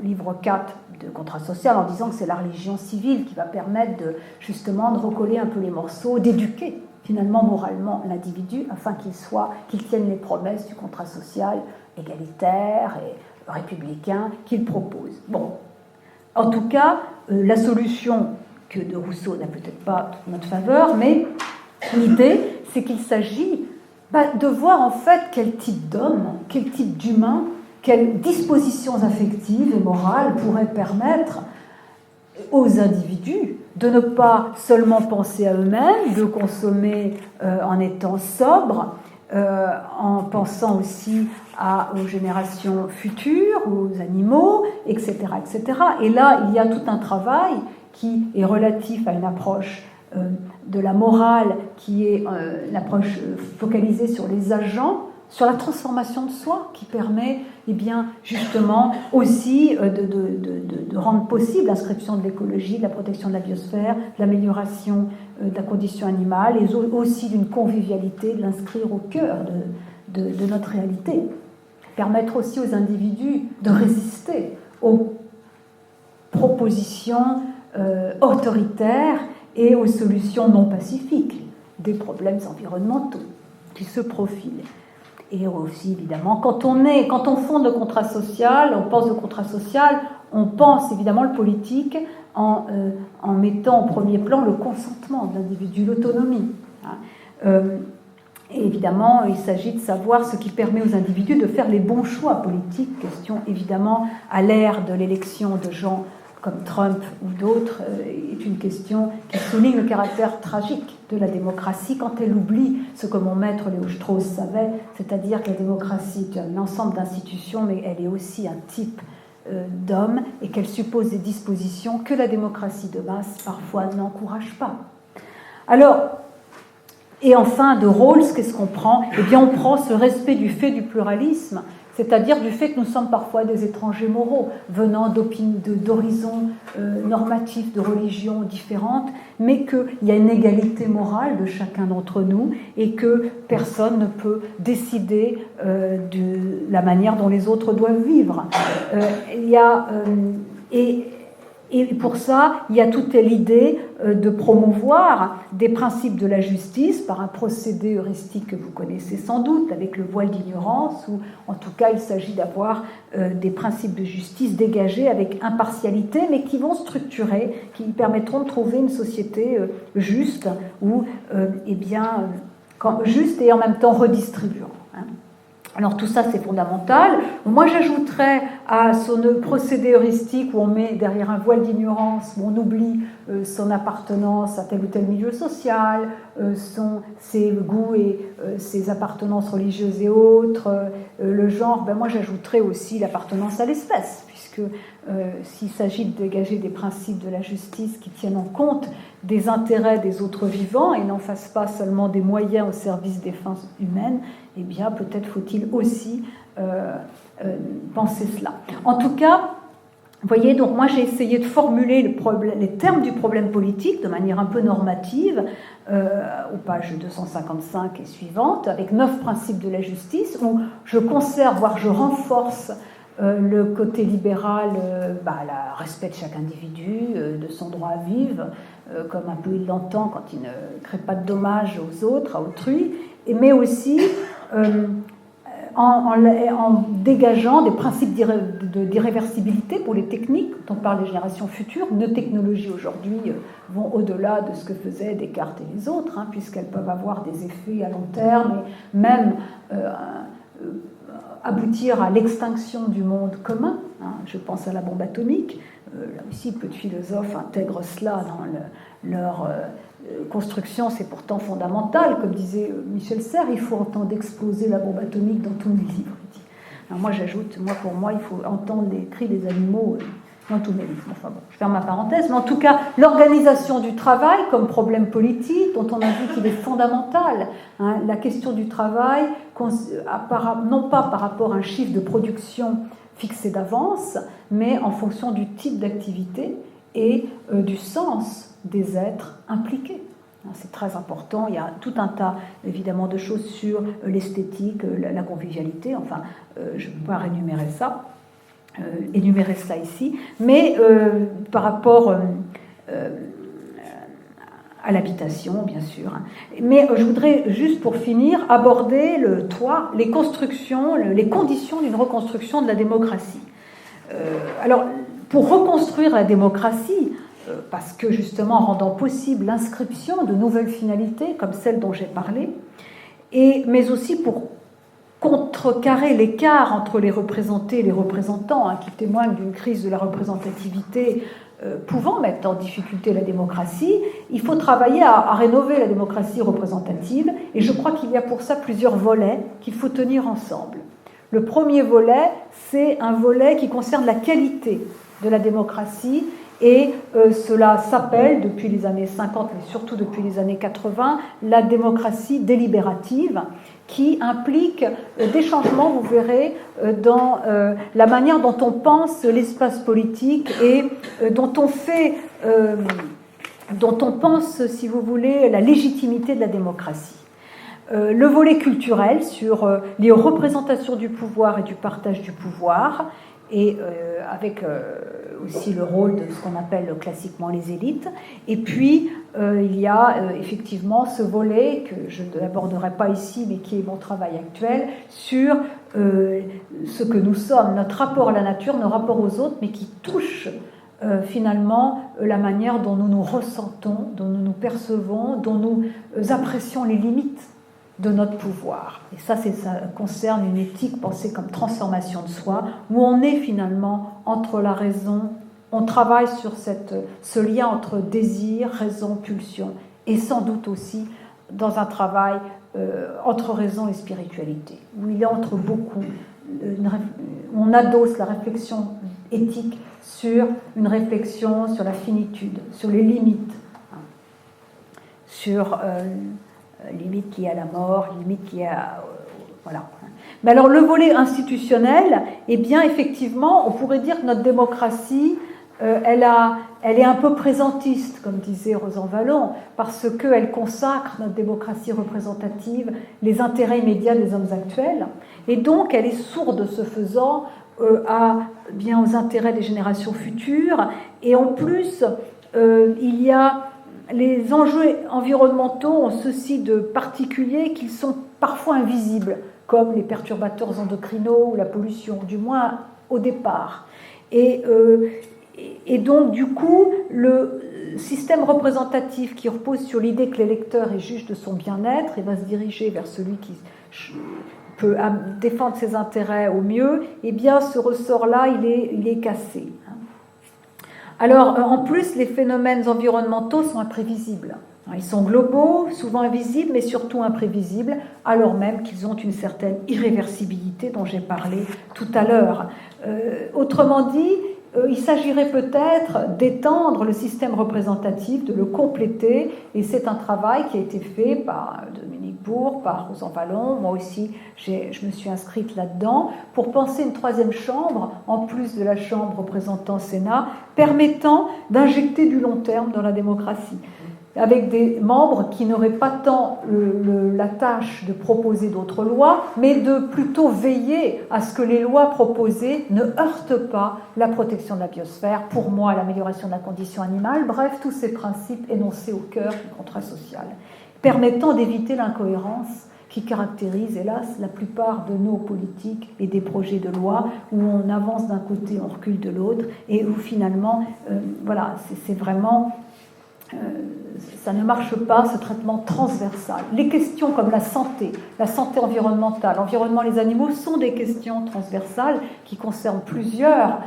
Speaker 3: livre 4 de contrat social en disant que c'est la religion civile qui va permettre justement de recoller un peu les morceaux, d'éduquer finalement moralement l'individu afin qu'il tienne les promesses du contrat social égalitaire et républicain qu'il propose. Bon, en tout cas, la solution que de Rousseau n'a peut-être pas toute notre faveur, mais l'idée, c'est qu'il s'agit de voir en fait quel type d'homme, quel type d'humain, quelles dispositions affectives et morales pourraient permettre aux individus de ne pas seulement penser à eux-mêmes, de consommer en étant sobres, en pensant aussi aux générations futures, aux animaux, etc., etc. Et là, il y a tout un travail qui est relatif à une approche de la morale qui est l'approche focalisée sur les agents sur la transformation de soi qui permet justement aussi de rendre possible l'inscription de l'écologie, de la protection de la biosphère, de l'amélioration de la condition animale et aussi d'une convivialité, de l'inscrire au cœur de notre réalité. Permettre aussi aux individus de résister aux propositions autoritaires et aux solutions non pacifiques des problèmes environnementaux qui se profilent. Et aussi, évidemment, quand on fonde le contrat social, on pense le contrat social, on pense évidemment le politique en mettant au premier plan le consentement de l'individu, l'autonomie. Et évidemment, il s'agit de savoir ce qui permet aux individus de faire les bons choix politiques. Question, évidemment, à l'ère de l'élection de gens comme Trump ou d'autres, est une question qui souligne le caractère tragique de la démocratie quand elle oublie ce que mon maître Léo-Strauss savait, c'est-à-dire que la démocratie est un ensemble d'institutions, mais elle est aussi un type d'homme et qu'elle suppose des dispositions que la démocratie de masse parfois n'encourage pas. Alors, et enfin, de Rawls, qu'est-ce qu'on prend ? Eh bien, on prend ce respect du fait du pluralisme, c'est-à-dire du fait que nous sommes parfois des étrangers moraux, venant d'horizons normatifs, de religions différentes, mais qu'il y a une égalité morale de chacun d'entre nous et que personne ne peut décider de la manière dont les autres doivent vivre. Et pour ça, il y a toute l'idée de promouvoir des principes de la justice par un procédé heuristique que vous connaissez sans doute, avec le voile d'ignorance, où en tout cas il s'agit d'avoir des principes de justice dégagés avec impartialité, mais qui vont structurer, qui permettront de trouver une société juste, juste et en même temps redistribuant. Alors tout ça, c'est fondamental. Moi, j'ajouterais à son procédé heuristique où on met derrière un voile d'ignorance, où on oublie son appartenance à tel ou tel milieu social, ses goûts et ses appartenances religieuses et autres, le genre, moi j'ajouterais aussi l'appartenance à l'espèce, puisque s'il s'agit de dégager des principes de la justice qui tiennent en compte des intérêts des autres vivants et n'en fassent pas seulement des moyens au service des fins humaines, eh bien peut-être faut-il aussi penser cela. En tout cas, vous voyez, donc moi j'ai essayé de formuler les termes du problème politique de manière un peu normative, aux pages 255 et suivantes, avec 9 principes de la justice, où je conserve, voire je renforce le côté libéral, le respect de chaque individu, de son droit à vivre, comme un peu il l'entend quand il ne crée pas de dommages aux autres, à autrui, mais aussi en dégageant des principes d'irréversibilité pour les techniques. Quand on parle des générations futures, nos technologies aujourd'hui vont au-delà de ce que faisaient Descartes et les autres, puisqu'elles peuvent avoir des effets à long terme et même aboutir à l'extinction du monde commun. Je pense à la bombe atomique. Là aussi, peu de philosophes intègrent cela dans leur construction, c'est pourtant fondamental. Comme disait Michel Serres, il faut entendre exploser la bombe atomique dans tous mes livres. Alors moi, j'ajoute, pour moi, il faut entendre les cris des animaux dans tous mes livres. Enfin bon, je ferme ma parenthèse. Mais en tout cas, l'organisation du travail comme problème politique, dont on a vu qu'il est fondamental. La question du travail, non pas par rapport à un chiffre de production fixé d'avance, mais en fonction du type d'activité et du sens des êtres impliqués. C'est très important. Il y a tout un tas, évidemment, de choses sur l'esthétique, la convivialité. Enfin, je ne peux pas énumérer ça ici. Mais par rapport à l'habitation, bien sûr. Mais je voudrais juste, pour finir, aborder les constructions, les conditions d'une reconstruction de la démocratie. Alors, pour reconstruire la démocratie, parce que justement en rendant possible l'inscription de nouvelles finalités comme celles dont j'ai parlé, mais aussi pour contrecarrer l'écart entre les représentés et les représentants, qui témoignent d'une crise de la représentativité pouvant mettre en difficulté la démocratie, il faut travailler à rénover la démocratie représentative, et je crois qu'il y a pour ça plusieurs volets qu'il faut tenir ensemble. Le premier volet, c'est un volet qui concerne la qualité de la démocratie et cela s'appelle, depuis les années 50, mais surtout depuis les années 80, la démocratie délibérative, qui implique des changements, vous verrez, dans la manière dont on pense l'espace politique et dont on pense, si vous voulez, la légitimité de la démocratie. Le volet culturel sur les représentations du pouvoir et du partage du pouvoir, et avec aussi le rôle de ce qu'on appelle classiquement les élites. Et puis, il y a effectivement ce volet que je n'aborderai pas ici, mais qui est mon travail actuel, sur ce que nous sommes, notre rapport à la nature, nos rapports aux autres, mais qui touche finalement la manière dont nous nous ressentons, dont nous nous percevons, dont nous apprécions les limites de notre pouvoir. Et ça concerne une éthique pensée comme transformation de soi, où on est finalement entre la raison, on travaille sur ce lien entre désir, raison, pulsion, et sans doute aussi dans un travail entre raison et spiritualité, où il entre beaucoup, on adosse la réflexion éthique sur une réflexion sur la finitude, sur les limites, sur limite liée à la mort, limite liée à... voilà. Mais alors le volet institutionnel, eh bien effectivement, on pourrait dire que notre démocratie, elle est un peu présentiste, comme disait Rosan Vallon, parce qu'elle consacre, notre démocratie représentative, les intérêts immédiats des hommes actuels, et donc elle est sourde, ce faisant, bien aux intérêts des générations futures, et en plus, il y a... Les enjeux environnementaux ont ceci de particulier qu'ils sont parfois invisibles, comme les perturbateurs endocrinaux ou la pollution, du moins au départ. Et donc, du coup, le système représentatif qui repose sur l'idée que l'électeur est juge de son bien-être et va se diriger vers celui qui peut défendre ses intérêts au mieux, eh bien, ce ressort-là, il est cassé. Alors, en plus, les phénomènes environnementaux sont imprévisibles. Ils sont globaux, souvent invisibles, mais surtout imprévisibles, alors même qu'ils ont une certaine irréversibilité dont j'ai parlé tout à l'heure. Autrement dit, il s'agirait peut-être d'étendre le système représentatif, de le compléter, et c'est un travail qui a été fait par Dominique Bourg, par Rosan Vallon, moi aussi je me suis inscrite là-dedans, pour penser une troisième chambre, en plus de la chambre représentant Sénat, permettant d'injecter du long terme dans la démocratie, avec des membres qui n'auraient pas tant la tâche de proposer d'autres lois, mais de plutôt veiller à ce que les lois proposées ne heurtent pas la protection de la biosphère, pour moi l'amélioration de la condition animale, bref, tous ces principes énoncés au cœur du contrat social, permettant d'éviter l'incohérence qui caractérise, hélas, la plupart de nos politiques et des projets de loi, où on avance d'un côté, on recule de l'autre, et où finalement, voilà, c'est vraiment... ça ne marche pas, ce traitement transversal. Les questions comme la santé environnementale, l'environnement, les animaux, sont des questions transversales qui concernent plusieurs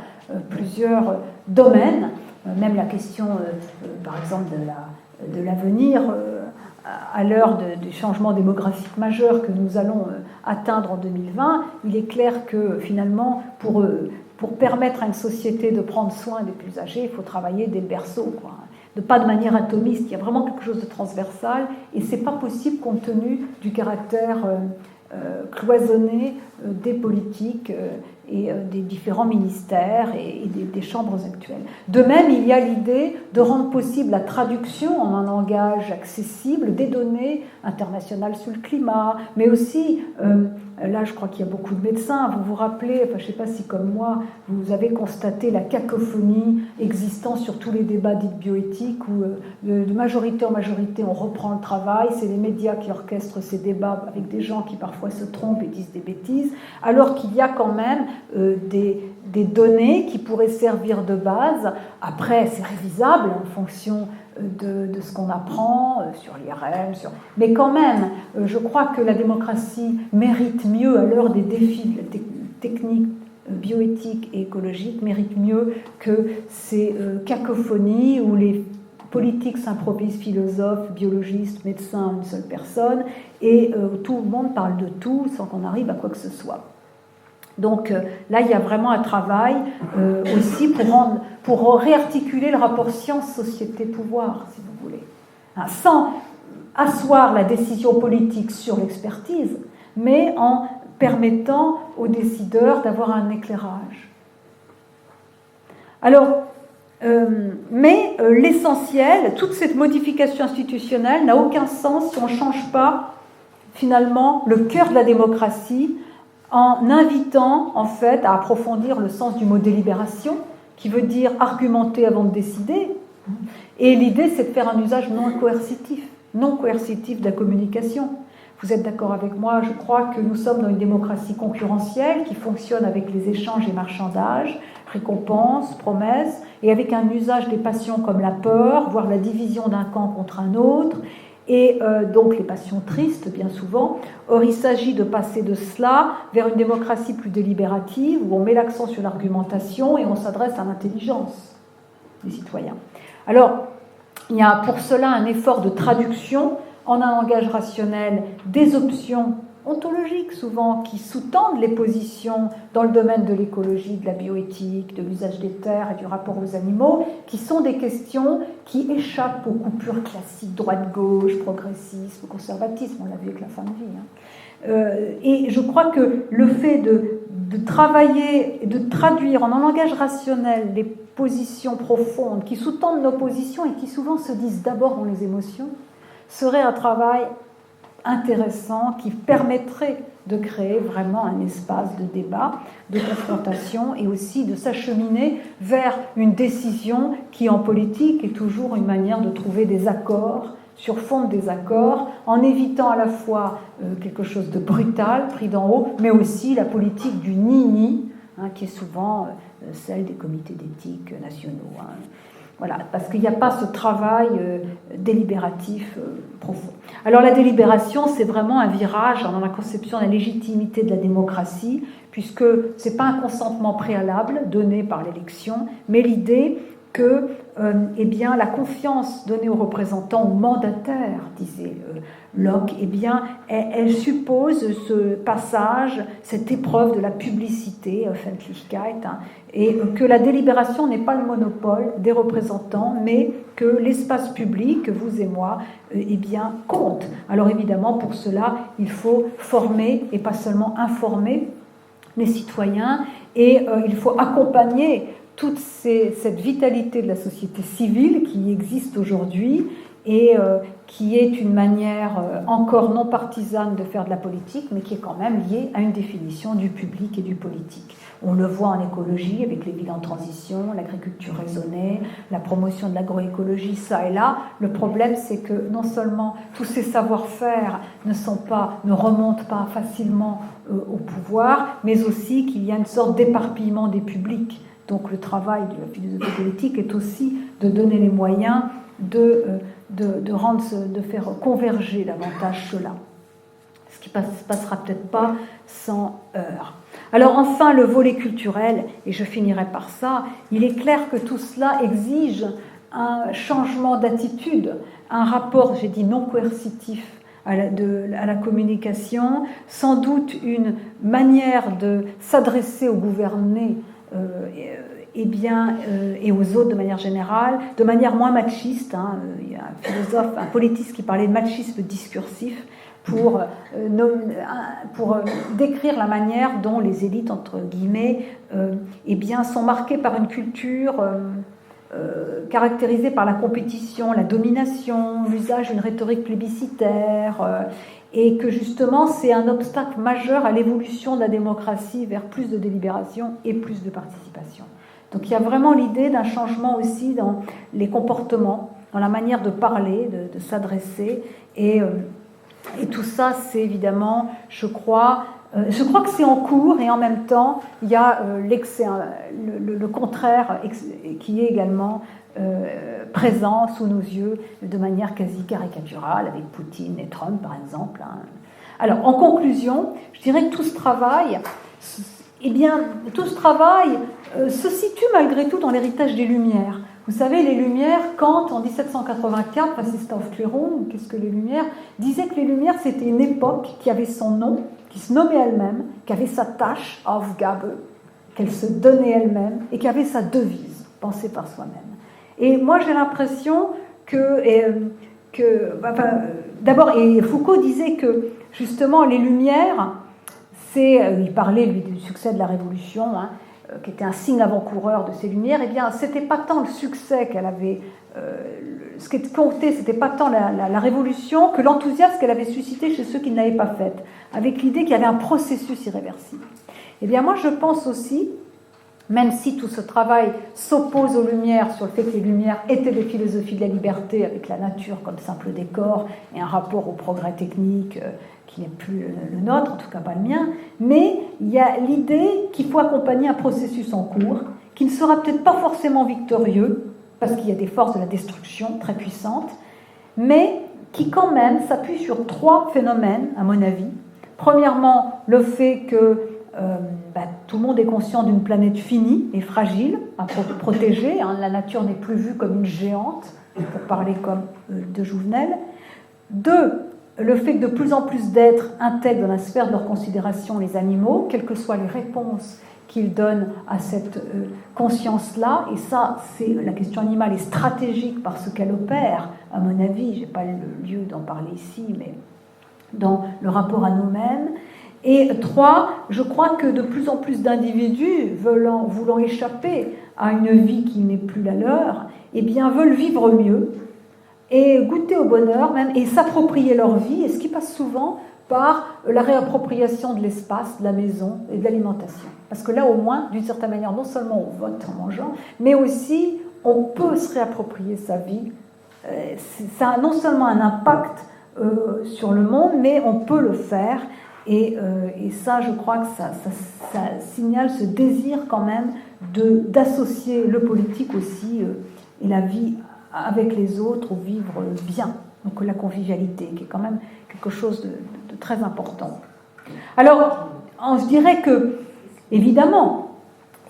Speaker 3: domaines, même la question, par exemple, de l'avenir, à l'heure du changement démographique majeur que nous allons atteindre en 2020, il est clair que finalement, pour permettre à une société de prendre soin des plus âgés, il faut travailler dès le berceau, quoi. Pas de manière atomiste, il y a vraiment quelque chose de transversal, et c'est pas possible compte tenu du caractère cloisonné des politiques et des différents ministères et des chambres actuelles. De même, il y a l'idée de rendre possible la traduction en un langage accessible des données internationales sur le climat, mais aussi, là je crois qu'il y a beaucoup de médecins, vous vous rappelez, enfin, je ne sais pas si comme moi, vous avez constaté la cacophonie existant sur tous les débats dits bioéthiques, où de majorité en majorité on reprend le travail, c'est les médias qui orchestrent ces débats avec des gens qui parfois se trompent et disent des bêtises, alors qu'il y a quand même des données qui pourraient servir de base. Après, c'est révisable en fonction de ce qu'on apprend sur l'IRM, mais quand même, je crois que la démocratie mérite mieux, à l'heure des défis techniques, bioéthiques et écologiques, mérite mieux que ces cacophonies où les politiques s'improvisent philosophes, biologistes, médecins, une seule personne, et tout le monde parle de tout sans qu'on arrive à quoi que ce soit. Donc là, il y a vraiment un travail aussi pour réarticuler le rapport science-société-pouvoir, si vous voulez. Sans asseoir la décision politique sur l'expertise, mais en permettant aux décideurs d'avoir un éclairage. Alors, mais l'essentiel, toute cette modification institutionnelle n'a aucun sens si on ne change pas finalement le cœur de la démocratie en invitant en fait à approfondir le sens du mot délibération, qui veut dire argumenter avant de décider. Et l'idée, c'est de faire un usage non coercitif de la communication. Vous êtes d'accord avec moi, je crois que nous sommes dans une démocratie concurrentielle qui fonctionne avec les échanges et marchandages, récompenses, promesses, et avec un usage des passions comme la peur, voire la division d'un camp contre un autre, et donc les passions tristes, bien souvent. Or, il s'agit de passer de cela vers une démocratie plus délibérative, où on met l'accent sur l'argumentation et on s'adresse à l'intelligence des citoyens. Alors, il y a pour cela un effort de traduction en un langage rationnel des options ontologiques, souvent, qui sous-tendent les positions dans le domaine de l'écologie, de la bioéthique, de l'usage des terres et du rapport aux animaux, qui sont des questions qui échappent aux coupures classiques, droite-gauche, progressisme, conservatisme, on l'a vu avec la fin de vie. Et je crois que le fait de travailler et de traduire en un langage rationnel les positions profondes qui sous-tendent nos positions et qui souvent se disent d'abord dans les émotions, serait un travail intéressant qui permettrait de créer vraiment un espace de débat, de confrontation et aussi de s'acheminer vers une décision qui en politique est toujours une manière de trouver des accords sur fond de désaccords, en évitant à la fois quelque chose de brutal pris d'en haut, mais aussi la politique du ni-ni, qui est souvent celle des comités d'éthique nationaux. Voilà, parce qu'il n'y a pas ce travail délibératif profond. Alors la délibération, c'est vraiment un virage dans la conception de la légitimité de la démocratie, puisque ce n'est pas un consentement préalable donné par l'élection, mais l'idée que eh bien, la confiance donnée aux représentants, aux mandataires, disait Locke, eh bien, elle suppose ce passage, cette épreuve de la publicité, Öffentlichkeit, et que la délibération n'est pas le monopole des représentants, mais que l'espace public, vous et moi, eh bien, compte. Alors évidemment, pour cela, il faut former et pas seulement informer les citoyens, et il faut accompagner toute cette vitalité de la société civile qui existe aujourd'hui et qui est une manière encore non partisane de faire de la politique, mais qui est quand même liée à une définition du public et du politique. On le voit en écologie avec les villes en transition, l'agriculture raisonnée, la promotion de l'agroécologie, ça et là. Le problème, c'est que non seulement tous ces savoir-faire ne remontent pas facilement au pouvoir, mais aussi qu'il y a une sorte d'éparpillement des publics. Donc le travail de la philosophie politique est aussi de donner les moyens de faire converger davantage cela. Ce qui ne passera peut-être pas sans heurts. Alors enfin, le volet culturel, et je finirai par ça, il est clair que tout cela exige un changement d'attitude, un rapport, j'ai dit, non coercitif à la communication, sans doute une manière de s'adresser aux gouvernés et aux autres de manière générale, de manière moins machiste. Il y a un philosophe, un politiste qui parlait de machisme discursif pour décrire la manière dont les élites, entre guillemets, sont marquées par une culture caractérisée par la compétition, la domination, l'usage d'une rhétorique plébiscitaire, et que justement c'est un obstacle majeur à l'évolution de la démocratie vers plus de délibération et plus de participation. Donc il y a vraiment l'idée d'un changement aussi dans les comportements, dans la manière de parler, de s'adresser, et tout ça c'est évidemment, je crois que c'est en cours, et en même temps il y a le contraire qui est également présent sous nos yeux de manière quasi caricaturale avec Poutine et Trump par exemple. Alors en conclusion, je dirais que tout ce travail eh bien, tout ce travail se situe malgré tout dans l'héritage des Lumières. Vous savez, les Lumières, Kant, en 1784, Versichtaufklärung, qu'est-ce que les Lumières, disait que les Lumières, c'était une époque qui avait son nom, qui se nommait elle-même, qui avait sa tâche, Aufgabe, qu'elle se donnait elle-même, et qui avait sa devise, penser par soi-même. Et moi, j'ai l'impression d'abord, et Foucault disait que, justement, les Lumières, il parlait, lui, du succès de la Révolution, qui était un signe avant-coureur de ces Lumières, eh bien, c'était pas tant le succès qu'elle avait, ce qui comptait, c'était pas tant la Révolution que l'enthousiasme qu'elle avait suscité chez ceux qui ne l'avaient pas faite, avec l'idée qu'il y avait un processus irréversible. Eh bien, moi, je pense aussi, même si tout ce travail s'oppose aux Lumières sur le fait que les Lumières étaient des philosophies de la liberté avec la nature comme simple décor et un rapport au progrès technique qui n'est plus le nôtre, en tout cas pas le mien, mais il y a l'idée qu'il faut accompagner un processus en cours qui ne sera peut-être pas forcément victorieux parce qu'il y a des forces de la destruction très puissantes, mais qui quand même s'appuie sur 3 phénomènes, à mon avis. Premièrement, le fait que tout le monde est conscient d'une planète finie et fragile à protéger. La nature n'est plus vue comme une géante, pour parler comme de Jouvenel. 2, le fait que de plus en plus d'êtres intègrent dans la sphère de leur considération les animaux, quelles que soient les réponses qu'ils donnent à cette conscience-là. Et ça, la question animale est stratégique parce qu'elle opère, à mon avis, je n'ai pas le lieu d'en parler ici, mais dans le rapport à nous-mêmes. Et 3, je crois que de plus en plus d'individus voulant échapper à une vie qui n'est plus la leur, eh bien, veulent vivre mieux et goûter au bonheur même et s'approprier leur vie, et ce qui passe souvent par la réappropriation de l'espace, de la maison et de l'alimentation. Parce que là, au moins, d'une certaine manière, non seulement on vote en mangeant, mais aussi on peut se réapproprier sa vie. Ça a non seulement un impact sur le monde, mais on peut le faire. Et ça, je crois que ça signale ce désir quand même d'associer le politique aussi et la vie avec les autres, ou vivre bien. Donc la convivialité, qui est quand même quelque chose de très important. Alors, je dirais que, évidemment,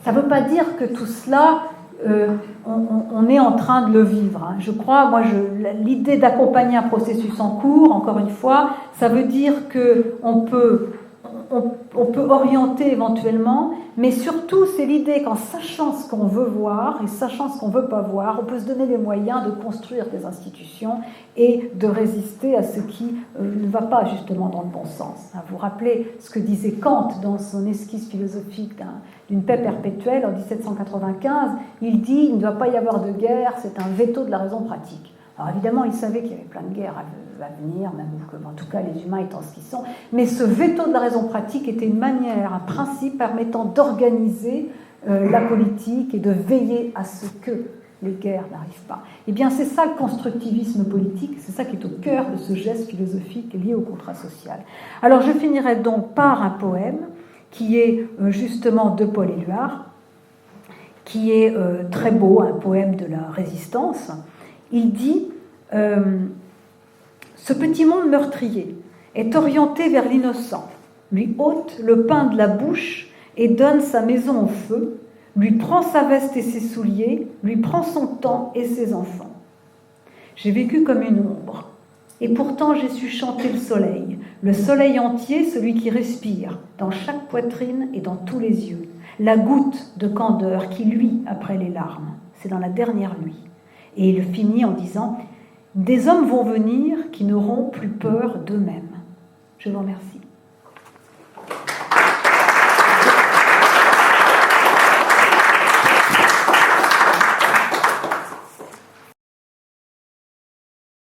Speaker 3: ça ne veut pas dire que tout cela, on est en train de le vivre. Je crois, l'idée d'accompagner un processus en cours, encore une fois, ça veut dire qu'on peut orienter éventuellement, mais surtout, c'est l'idée qu'en sachant ce qu'on veut voir et sachant ce qu'on ne veut pas voir, on peut se donner les moyens de construire des institutions et de résister à ce qui ne va pas justement dans le bon sens. Vous vous rappelez ce que disait Kant dans son esquisse philosophique d'une paix perpétuelle en 1795. Il dit « il ne doit pas y avoir de guerre, c'est un veto de la raison pratique ». Alors évidemment, il savait qu'il y avait plein de guerres à venir, même que, en tout cas, les humains étant ce qu'ils sont. Mais ce veto de la raison pratique était une manière, un principe permettant d'organiser la politique et de veiller à ce que les guerres n'arrivent pas. Eh bien, c'est ça le constructivisme politique, c'est ça qui est au cœur de ce geste philosophique lié au contrat social. Alors, je finirai donc par un poème qui est justement de Paul Éluard, qui est très beau, un poème de la résistance. Il dit ce petit monde meurtrier est orienté vers l'innocent, lui ôte le pain de la bouche et donne sa maison au feu, lui prend sa veste et ses souliers, lui prend son temps et ses enfants. J'ai vécu comme une ombre, et pourtant j'ai su chanter le soleil entier, celui qui respire dans chaque poitrine et dans tous les yeux, la goutte de candeur qui luit après les larmes, c'est dans la dernière nuit. Et il finit en disant « Des hommes vont venir qui n'auront plus peur d'eux-mêmes. » Je vous remercie.